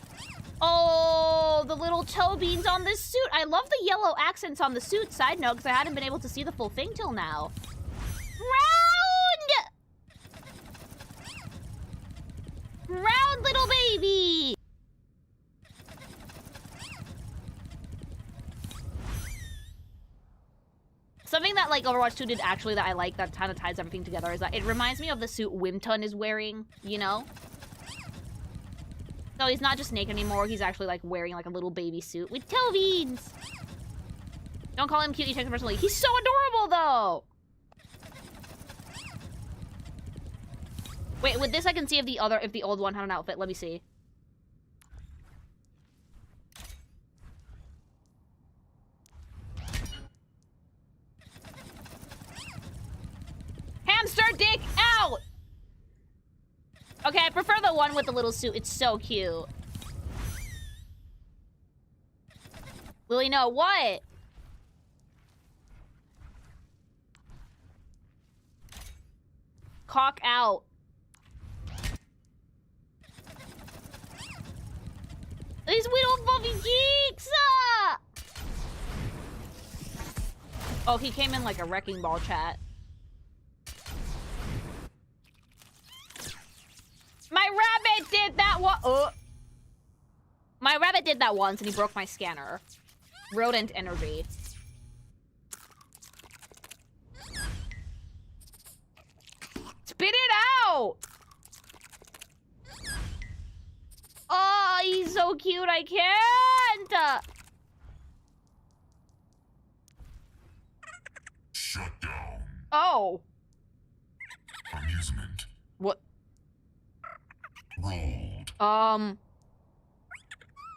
Oh, the little toe beans on this suit. I love the yellow accents on the suit. Side note, because I hadn't been able to see the full thing till now. Round! Round, little baby! Something that, like, Overwatch 2 did actually that I like that kind of ties everything together is that it reminds me of the suit Wimton is wearing, you know? So he's not just naked anymore, he's actually, like, wearing, like, a little baby suit with toe beans! Don't call him cute, you take him personally. He's so adorable, though! Wait, with this I can see if the old one had an outfit. Let me see. Hamster dick out! Okay, I prefer the one with the little suit. It's so cute. Lily, no, what? Cock out. These little fluffy cheeks! Ah! Oh, he came in like a wrecking ball chat. My rabbit did that one. My rabbit did that once and he broke my scanner. Rodent energy. Spit it out! Oh, he's so cute, I can't! Shut down. Oh. Amusement. What? Rolled.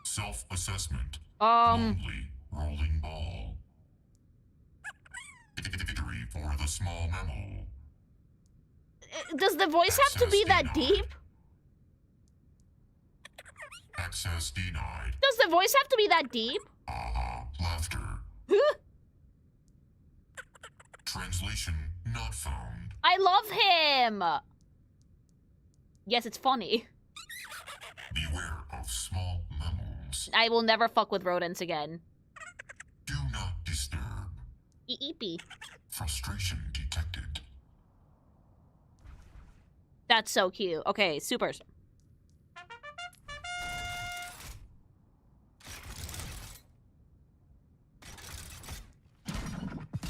Self-assessment. Lonely rolling ball. Victory for the small mammal. Does the voice have to be that deep? Access denied. Does the voice have to be that deep? Laughter. Translation not found. I love him! Yes, it's funny. Beware of small mammals. I will never fuck with rodents again. Do not disturb. Eepy. Frustration detected. That's so cute. Okay, supers.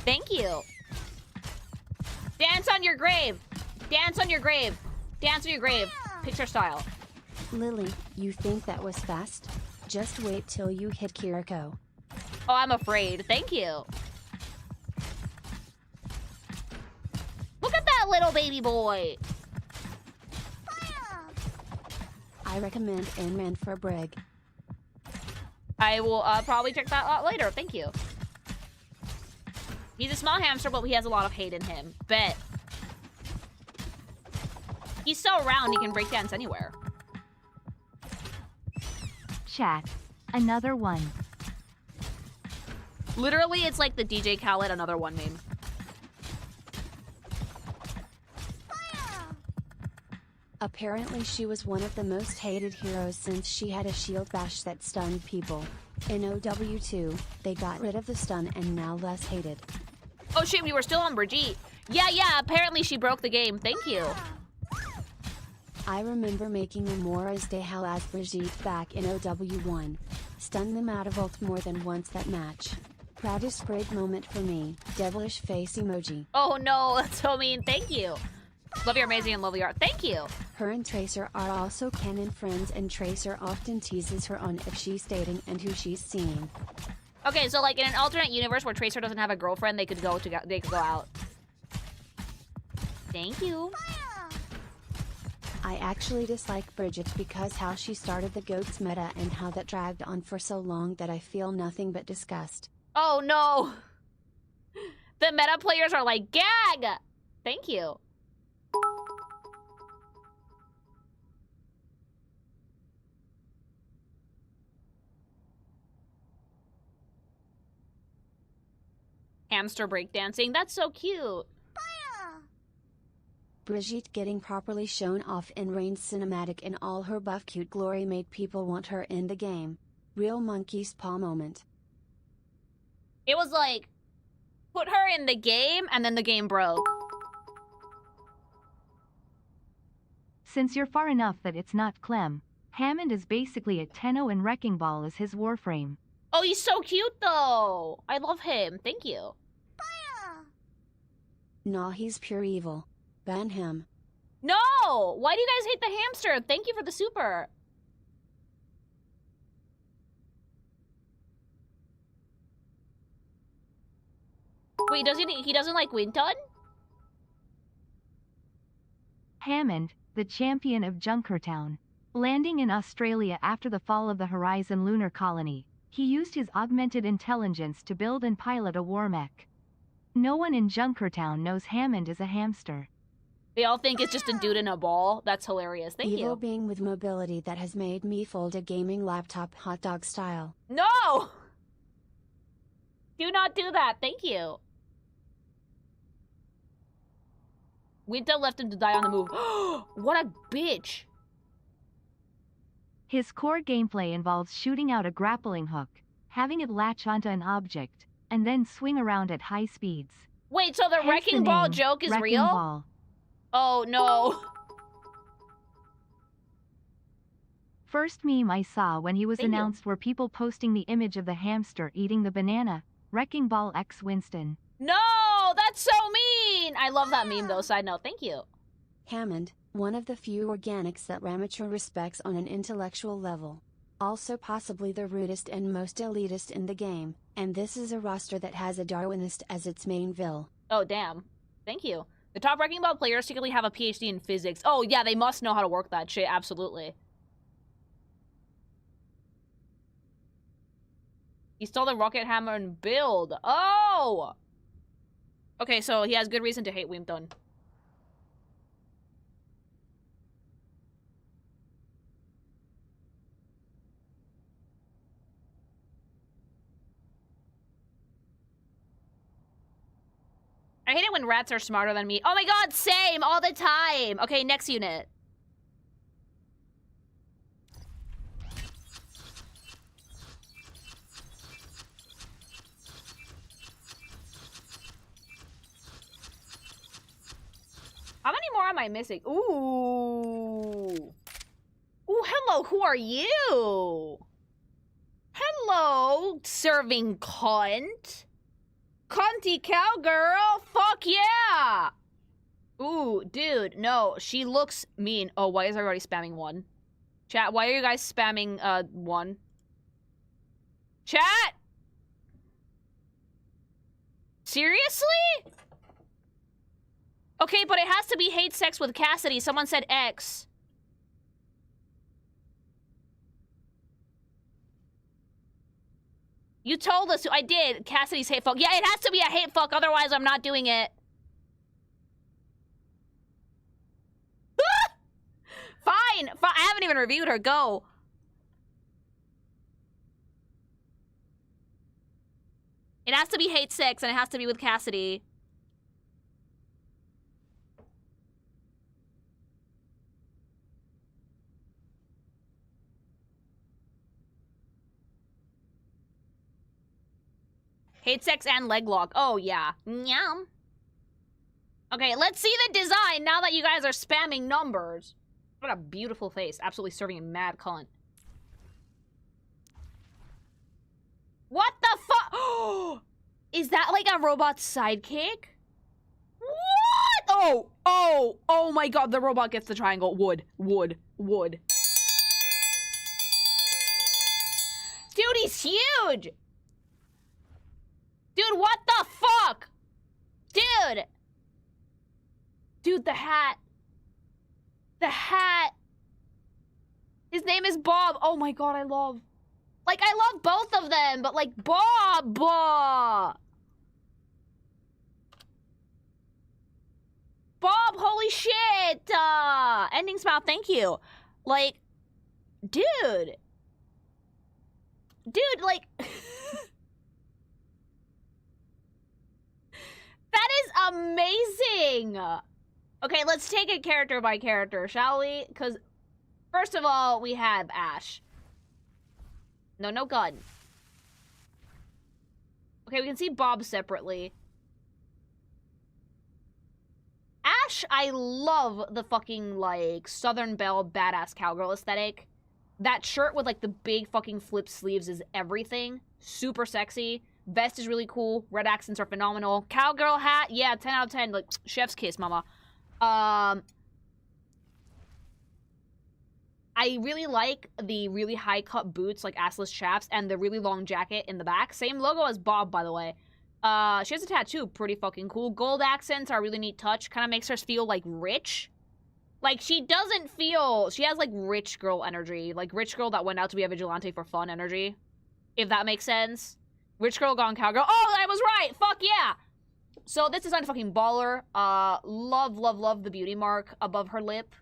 Thank you. Dance on your grave. Dance on your grave. Dance on your grave. Picture style. Lily, you think that was fast? Just wait till you hit Kiriko. Oh, I'm afraid. Thank you. Look at that little baby boy. I recommend Ant-Man for Brig. I will probably check that out later. Thank you. He's a small hamster, but he has a lot of hate in him. Bet. He's so round, he can break dance anywhere. Chat. Another one. Literally, it's like the DJ Khaled another one meme. Apparently she was one of the most hated heroes since she had a shield bash that stunned people. In OW2, they got rid of the stun and now less hated. Oh shit, we were still on Brigitte. Yeah, apparently she broke the game. Thank you. I remember making a Moira's Day Hell as Brigitte back in OW1. Stunned them out of ult more than once that match. Proudest Brig moment for me, devilish face emoji. Oh no, that's so mean. Thank you. Love your amazing and lovely art. Thank you. Her and Tracer are also canon friends and Tracer often teases her on if she's dating and who she's seeing. Okay, so like in an alternate universe where Tracer doesn't have a girlfriend, they could go out. Thank you. I I actually dislike Brigitte because how she started the goats meta and how that dragged on for so long that I feel nothing but disgust. Oh no! The meta players are like, gag! Thank you. Hamster breakdancing, that's so cute. Brigitte getting properly shown off in Reign's cinematic in all her buff cute glory made people want her in the game. Real monkey's paw moment. It was like, put her in the game, and then the game broke. Since you're far enough that it's not Clem, Hammond is basically a Tenno and Wrecking Ball is his warframe. Oh, he's so cute though. I love him. Thank you. Nah, he's pure evil. Ban him. No! Why do you guys hate the hamster? Thank you for the super. Wait, he doesn't like Winton? Hammond, the champion of Junkertown. Landing in Australia after the fall of the Horizon lunar colony, he used his augmented intelligence to build and pilot a war mech. No one in Junkertown knows Hammond is a hamster. They all think it's just a dude in a ball. That's hilarious. Thank Evil you. being with mobility that has made me fold a gaming laptop hot dog style. No! Do not do that. Thank you. Winter left him to die on the move. What a bitch. His core gameplay involves shooting out a grappling hook, having it latch onto an object, and then swing around at high speeds. Wait, so the Hence Wrecking the Ball name, joke is Wrecking real? Ball. Oh, no. First meme I saw when he was Thank you. announced were people posting the image of the hamster eating the banana, Wrecking Ball X Winston. No, that's so mean. I love that meme though, side note. Thank you. Hammond, one of the few organics that Ramature respects on an intellectual level. Also possibly the rudest and most elitist in the game, and this is a roster that has a Darwinist as its main vil. Oh, damn. Thank you. The top Wrecking Ball players secretly have a PhD in physics. Oh, yeah, they must know how to work that shit. Absolutely. He stole the rocket hammer and build. Oh! Okay, so he has good reason to hate Wimpton. I hate it when rats are smarter than me. Oh my god, same! All the time! Okay, next unit. How many more am I missing? Ooh. Ooh, hello, who are you? Hello, serving cunt. Cunty cowgirl, fuck yeah! Ooh, dude, no, she looks mean. Oh, why is everybody spamming one? Chat, why are you guys spamming, one? Chat! Seriously? Okay, but it has to be hate sex with Cassidy. Someone said X. You told us to. I did. Cassidy's hate fuck. Yeah, it has to be a hate fuck. Otherwise, I'm not doing it. Fine. I haven't even reviewed her. Go. It has to be hate sex, and it has to be with Cassidy. Hate sex and leg lock. Oh, yeah. Yum. Okay, let's see the design now that you guys are spamming numbers. What a beautiful face. Absolutely serving a mad cunt. What the fuck? Is that like a robot's sidekick? What? Oh my god, the robot gets the triangle. Wood. Dude, he's huge! Dude, what the fuck? Dude! Dude, the hat. The hat. His name is Bob. Oh my god, I love both of them, but like Bob. Bob, holy shit. Ending smile, thank you. Like, dude, like, that is amazing. Okay, let's take it character by character, shall we? Because, first of all, we have Ashe. No gun. Okay, we can see Bob separately. Ashe, I love the fucking, like, Southern Belle badass cowgirl aesthetic. That shirt with, like, the big fucking flip sleeves is everything. Super sexy. Vest is really cool. Red accents are phenomenal. Cowgirl hat, yeah, 10 out of 10. Like, chef's kiss, mama. I really like the really high-cut boots, like assless chaps, and the really long jacket in the back. Same logo as Bob, by the way. She has a tattoo, pretty fucking cool. Gold accents are a really neat touch. Kind of makes her feel, like, rich. Like, she doesn't feel... She has, like, rich girl energy. Like, rich girl that went out to be a vigilante for fun energy. If that makes sense. Rich girl gone cowgirl. Oh, I was right! Fuck yeah! So, this design is fucking baller. Love the beauty mark above her lip.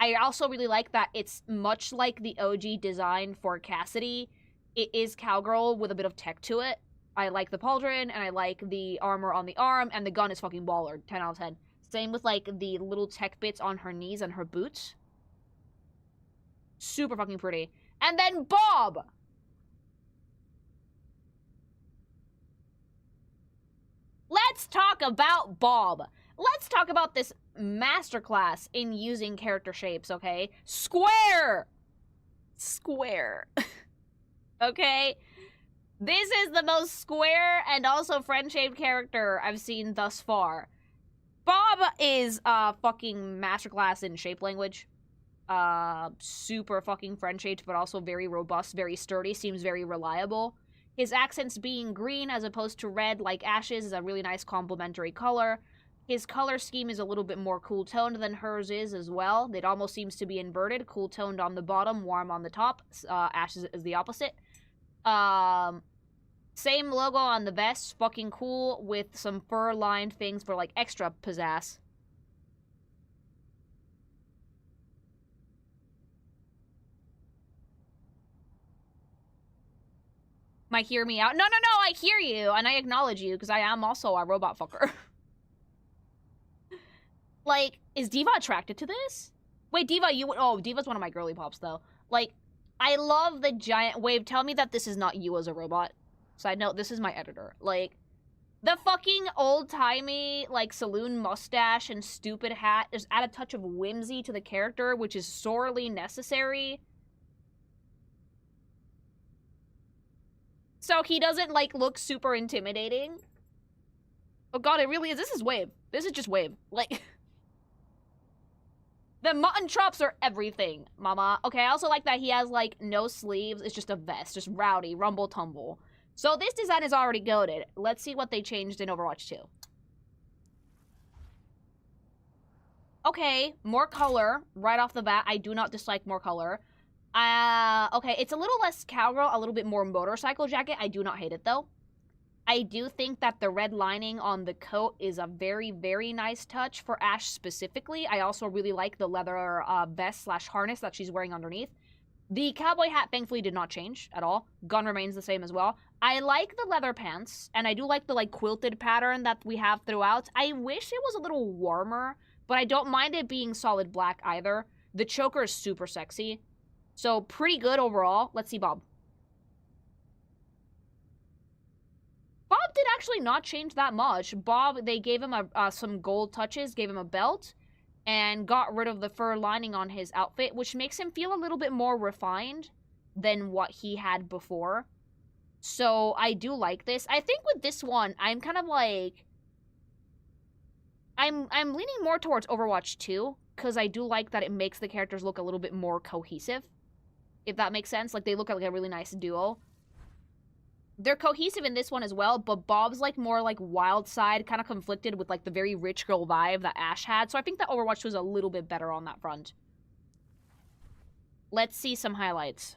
I also really like that it's much like the OG design for Cassidy. It is cowgirl with a bit of tech to it. I like the pauldron, and I like the armor on the arm, and the gun is fucking baller. 10 out of 10. Same with, like, the little tech bits on her knees and her boots. Super fucking pretty. And then Bob! Let's talk about Bob. Let's talk about this masterclass in using character shapes, okay? Square! Square. Okay? This is the most square and also friend-shaped character I've seen thus far. Bob is a fucking masterclass in shape language. Super fucking friend-shaped, but also very robust, very sturdy, seems very reliable. His accents being green as opposed to red like Ashe's is a really nice complementary color. His color scheme is a little bit more cool-toned than hers is as well. It almost seems to be inverted. Cool-toned on the bottom, warm on the top. Ashe's is the opposite. Same logo on the vest. Fucking cool with some fur-lined things for, like, extra pizzazz. Might hear me out. No, I hear you, and I acknowledge you, because I am also a robot fucker. Like, is Diva attracted to this? Wait, Diva, you would... Oh, Diva's one of my girly pops, though. Like, I love the giant... Wave, tell me that this is not you as a robot. Side note, this is my editor. Like, the fucking old-timey, like, saloon mustache and stupid hat just add a touch of whimsy to the character, which is sorely necessary. So he doesn't, like, look super intimidating. Oh god, it really is. This is Wave. This is just Wave. Like... The mutton chops are everything, mama. Okay, I also like that he has, like, no sleeves. It's just a vest. Just rowdy, rumble tumble. So this design is already goated. Let's see what they changed in Overwatch 2. Okay, more color right off the bat. I do not dislike more color. Okay, it's a little less cowgirl, a little bit more motorcycle jacket. I do not hate it, though. I do think that the red lining on the coat is a very, very nice touch for Ashe specifically. I also really like the leather vest / harness that she's wearing underneath. The cowboy hat, thankfully, did not change at all. Gun remains the same as well. I like the leather pants, and I do like the, like, quilted pattern that we have throughout. I wish it was a little warmer, but I don't mind it being solid black either. The choker is super sexy. So, pretty good overall. Let's see Bob. Bob did actually not change that much. Bob, they gave him some gold touches, gave him a belt, and got rid of the fur lining on his outfit, which makes him feel a little bit more refined than what he had before. So, I do like this. I think with this one, I'm kind of like... I'm leaning more towards Overwatch 2, because I do like that it makes the characters look a little bit more cohesive. If that makes sense. Like, they look like a really nice duo. They're cohesive in this one as well, but Bob's, like, more, like, wild side, kind of conflicted with, like, the very rich girl vibe that Ashe had. So I think that Overwatch was a little bit better on that front. Let's see some highlights.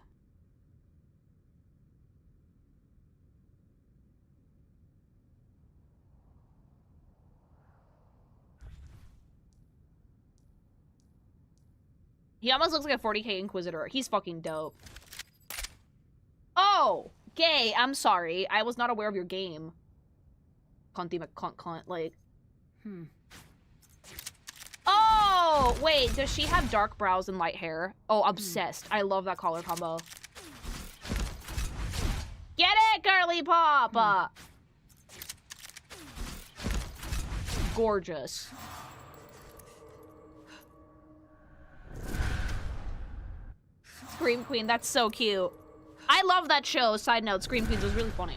He almost looks like a 40k Inquisitor. He's fucking dope. Oh! Gay, I'm sorry. I was not aware of your game. Like... Oh! Wait, does she have dark brows and light hair? Oh, obsessed. I love that color combo. Get it, girly pop! Gorgeous. Scream Queen, that's so cute. I love that show. Side note, Scream Queens was really funny.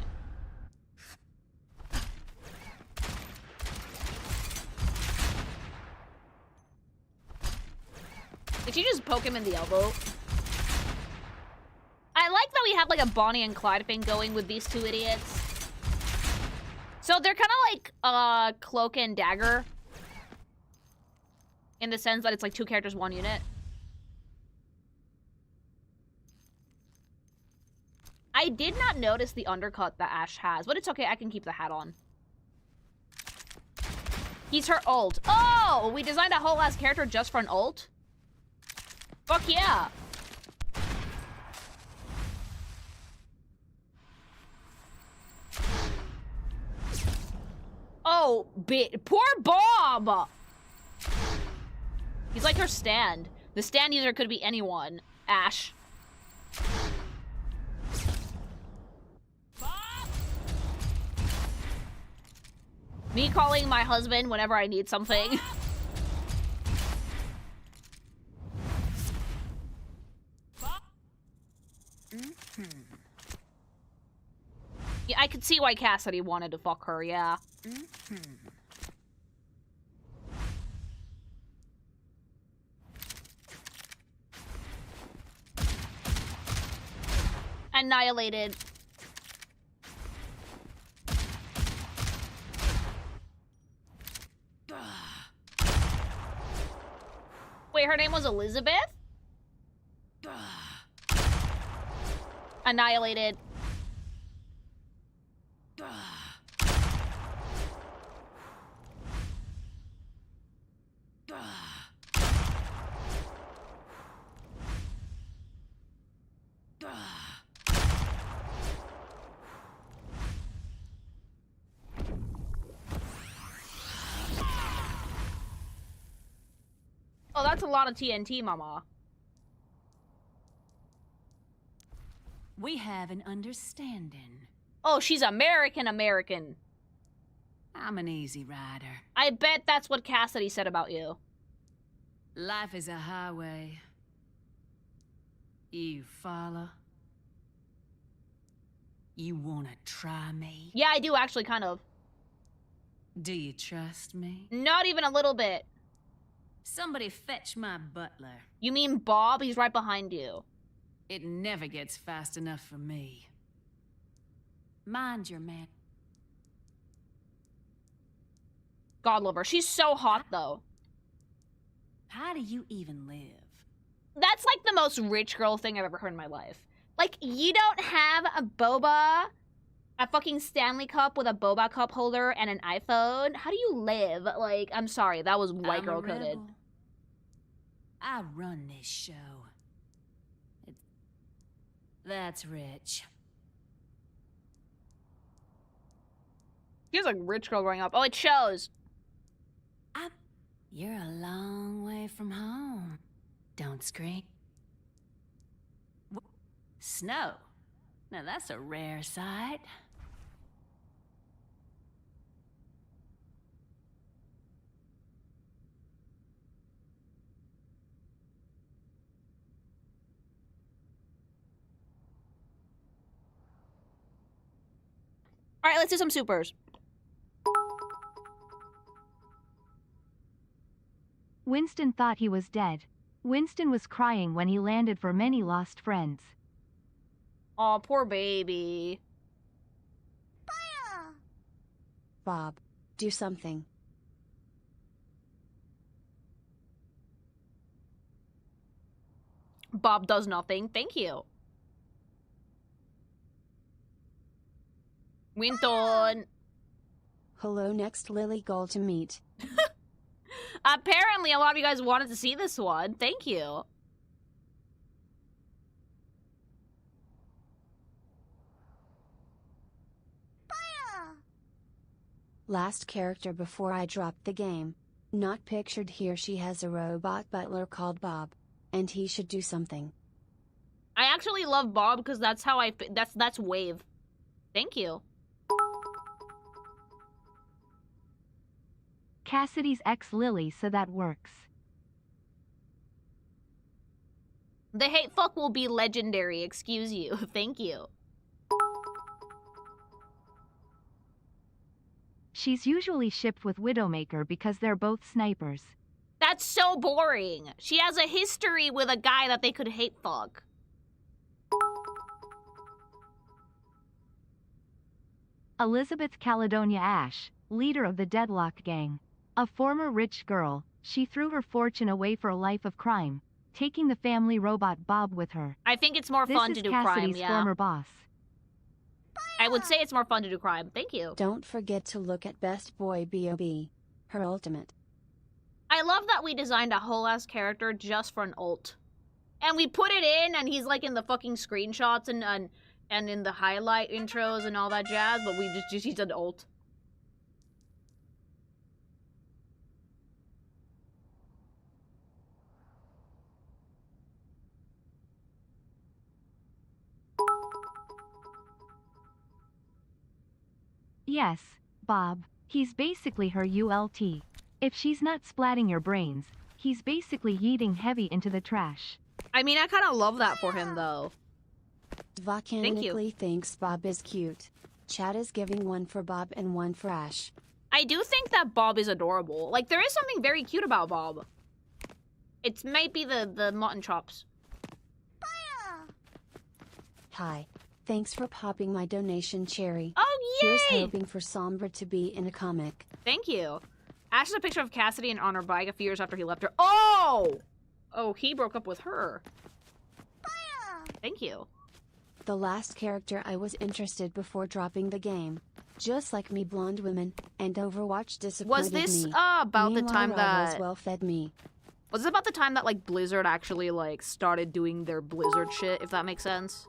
Did you just poke him in the elbow? I like that we have like a Bonnie and Clyde thing going with these two idiots. So they're kind of like Cloak and Dagger. In the sense that it's like two characters, one unit. I did not notice the undercut that Ashe has, but it's okay, I can keep the hat on. He's her ult. Oh! We designed a whole ass character just for an ult? Fuck yeah! Oh, poor Bob! He's like her stand. The stand user could be anyone. Ashe. Me calling my husband whenever I need something. Yeah, I could see why Cassidy wanted to fuck her, yeah. Annihilated. Wait, her name was Elizabeth? Annihilated. Oh, that's a lot of TNT, mama. We have an understanding. Oh, she's American. I'm an easy rider. I bet that's what Cassidy said about you. Life is a highway. You follow? You wanna try me? Yeah, I do actually, kind of. Do you trust me? Not even a little bit. Somebody fetch my butler. You mean Bob? He's right behind you. It never gets fast enough for me. Mind your man. God love her. She's so hot, though. How do you even live? That's like the most rich girl thing I've ever heard in my life. Like, you don't have a boba, a fucking Stanley Cup with a boba cup holder and an iPhone? How do you live? Like, I'm sorry, that was white girl coded. I run this show. That's rich. She's a rich girl growing up. Oh, it shows. You're a long way from home. Don't scream. Snow. Now that's a rare sight. All right, let's do some supers. Winston thought he was dead. Winston was crying when he landed for many lost friends. Aw, poor baby. Bob, do something. Bob does nothing. Thank you. Winton. Hello, next Lily goal to meet. Apparently, a lot of you guys wanted to see this one. Thank you. Last character before I dropped the game. Not pictured here. She has a robot butler called Bob. And he should do something. I actually love Bob because that's how that's Wave. Thank you. Cassidy's ex Lily, so that works. The hate fuck will be legendary, excuse you. Thank you. She's usually shipped with Widowmaker because they're both snipers. That's so boring. She has a history with a guy that they could hate fuck. Elizabeth Caledonia Ashe, leader of the Deadlock Gang. A former rich girl, she threw her fortune away for a life of crime, taking the family robot Bob with her. I think it's more fun to do Cassidy's crime, yeah. former boss. I would say it's more fun to do crime. Thank you. Don't forget to look at Best Boy Bob. Her ultimate. I love that we designed a whole ass character just for an ult. And we put it in and he's like in the fucking screenshots and in the highlight intros and all that jazz, but we just used an ult. Yes, Bob. He's basically her ULT. If she's not splatting your brains, he's basically yeeting heavy into the trash. I mean, I kind of love that for him, though. Volcanically thinks Bob is cute. Chat is giving one for Bob and one for Ashe. I do think that Bob is adorable. Like, there is something very cute about Bob. It might be the mutton chops. Hi. Thanks for popping my donation, Cherry. Oh, yay! Here's hoping for Sombra to be in a comic. Thank you. Ash is a picture of Cassidy and on her bike a few years after he left her. Oh! Oh, he broke up with her. Thank you. The last character I was interested before dropping the game. Just like me, blonde women, and Overwatch disappointed me. Was this about the time that... well fed me. Was this about the time that, like, Blizzard actually, like, started doing their Blizzard shit, if that makes sense?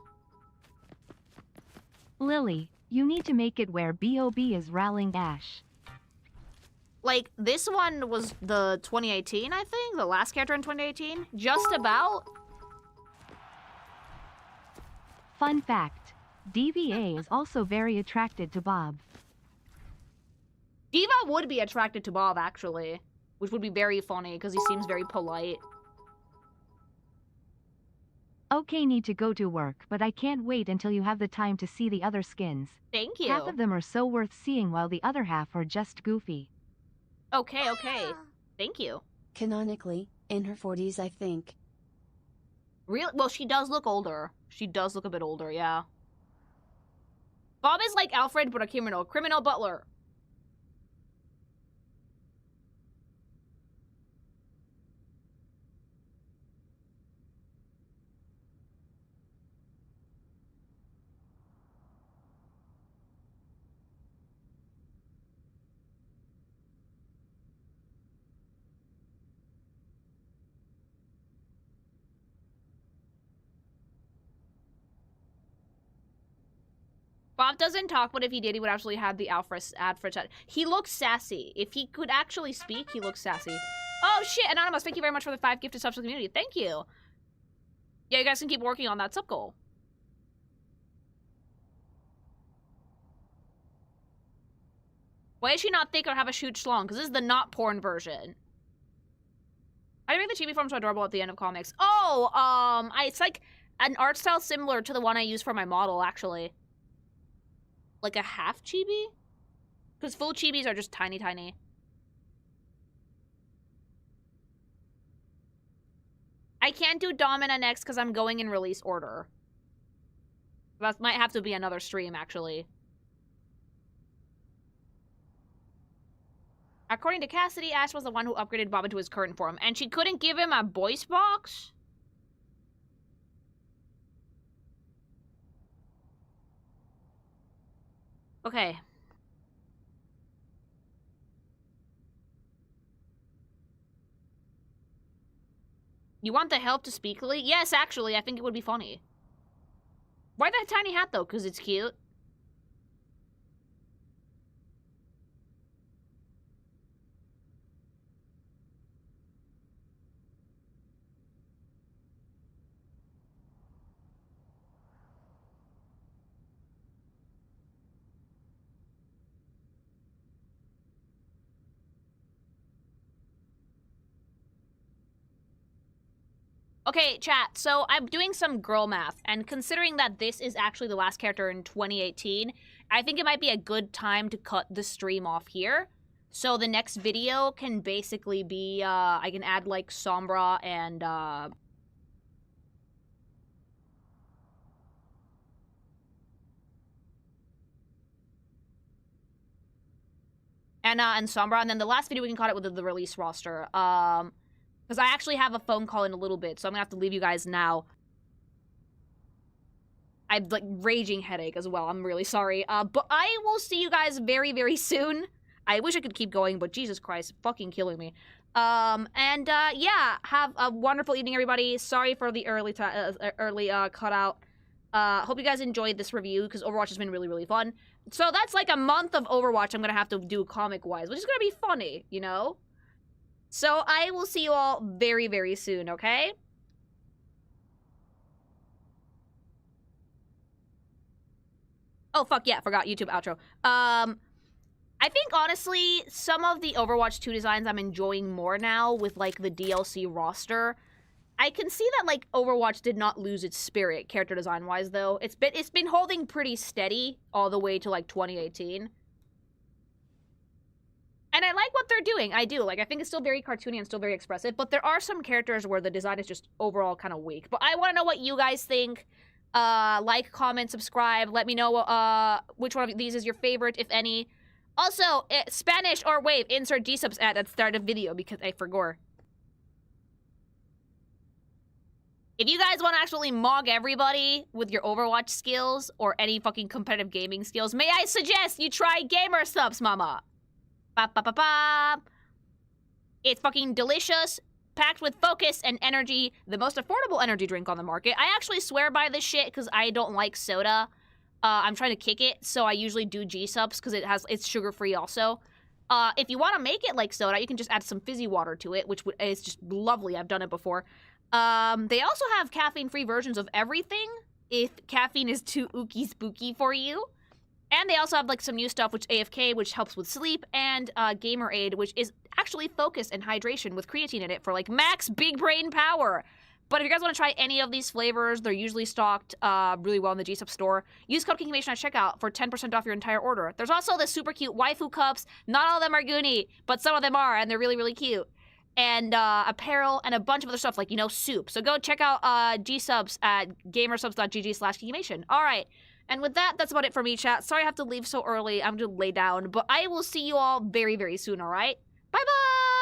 Lily, you need to make it where Bob is rallying Ashe. Like, this one was the 2018, I think? The last character in 2018? Just about? Fun fact. DVA is also very attracted to Bob. Diva would be attracted to Bob, actually. Which would be very funny, because he seems very polite. Okay, need to go to work, but I can't wait until you have the time to see the other skins. Thank you. Half of them are so worth seeing while the other half are just goofy. Okay, okay. Thank you. Canonically, in her 40s, I think. Real? Well, she does look older. She does look a bit older, yeah. Bob is like Alfred, but a criminal. Criminal butler. Bob doesn't talk, but if he did, he would actually have the Alfred chat. He looks sassy. If he could actually speak, he looks sassy. Oh, shit. Anonymous, thank you very much for the 5 gifted subs to the community. Thank you. Yeah, you guys can keep working on that sub goal. Why does she not think or have a shoot schlong? Because this is the not porn version. I make the chibi form so adorable at the end of comics. Oh, it's like an art style similar to the one I use for my model, actually. Like a half chibi? Because full chibis are just tiny, tiny. I can't do Domina next because I'm going in release order. That might have to be another stream, actually. According to Cassidy, Ashe was the one who upgraded Bob into his current form, and she couldn't give him a voice box? Okay. You want the help to speakly? Yes, actually, I think it would be funny. Why that tiny hat, though? Because it's cute. Okay, chat, so I'm doing some girl math, and considering that this is actually the last character in 2018, I think it might be a good time to cut the stream off here. So the next video can basically be, I can add, like, Sombra and, and Sombra, and then the last video we can cut it with the release roster. Because I actually have a phone call in a little bit, so I'm gonna have to leave you guys now. I've, like, raging headache as well. I'm really sorry. But I will see you guys very, very soon. I wish I could keep going, but Jesus Christ, fucking killing me. Yeah, have a wonderful evening, everybody. Sorry for the early cutout. Hope you guys enjoyed this review, because Overwatch has been really, really fun. So that's like a month of Overwatch I'm gonna have to do comic-wise, which is gonna be funny, you know? So I will see you all very, very soon, okay? Oh, fuck yeah, forgot YouTube outro. I think, honestly, some of the Overwatch 2 designs I'm enjoying more now with, like, the DLC roster. I can see that, like, Overwatch did not lose its spirit, character design-wise, though. It's been holding pretty steady all the way to, like, 2018. And I like what they're doing. I do. Like, I think it's still very cartoony and still very expressive, but there are some characters where the design is just overall kind of weak. But I want to know what you guys think. Like, comment, subscribe. Let me know which one of these is your favorite, if any. Also, Spanish or wave, insert gsupps at the start of video because I forgot. If you guys want to actually mog everybody with your Overwatch skills or any fucking competitive gaming skills, may I suggest you try Gamer Subs, mama. Ba ba ba ba. It's fucking delicious, packed with focus and energy, the most affordable energy drink on the market. I actually swear by this shit because I don't like soda. I'm trying to kick it, so I usually do gsupps because it's sugar-free also. If you want to make it like soda, you can just add some fizzy water to it, which is just lovely. I've done it before. They also have caffeine-free versions of everything if caffeine is too ooky spooky for you. And they also have, like, some new stuff, which AFK, which helps with sleep, and Gamer Aid, which is actually focus and hydration with creatine in it for, like, max big brain power. But if you guys want to try any of these flavors, they're usually stocked really well in the GSUP store. Use code KINGMATION at checkout for 10% off your entire order. There's also the super cute waifu cups. Not all of them are Goonie, but some of them are, and they're really, really cute. And apparel and a bunch of other stuff, like, you know, soup. So go check out GSubs at gamersubs.gg/KingMation. All right. And with that, that's about it for me, chat. Sorry I have to leave so early. I'm just lay down. But I will see you all very, very soon, all right? Bye-bye!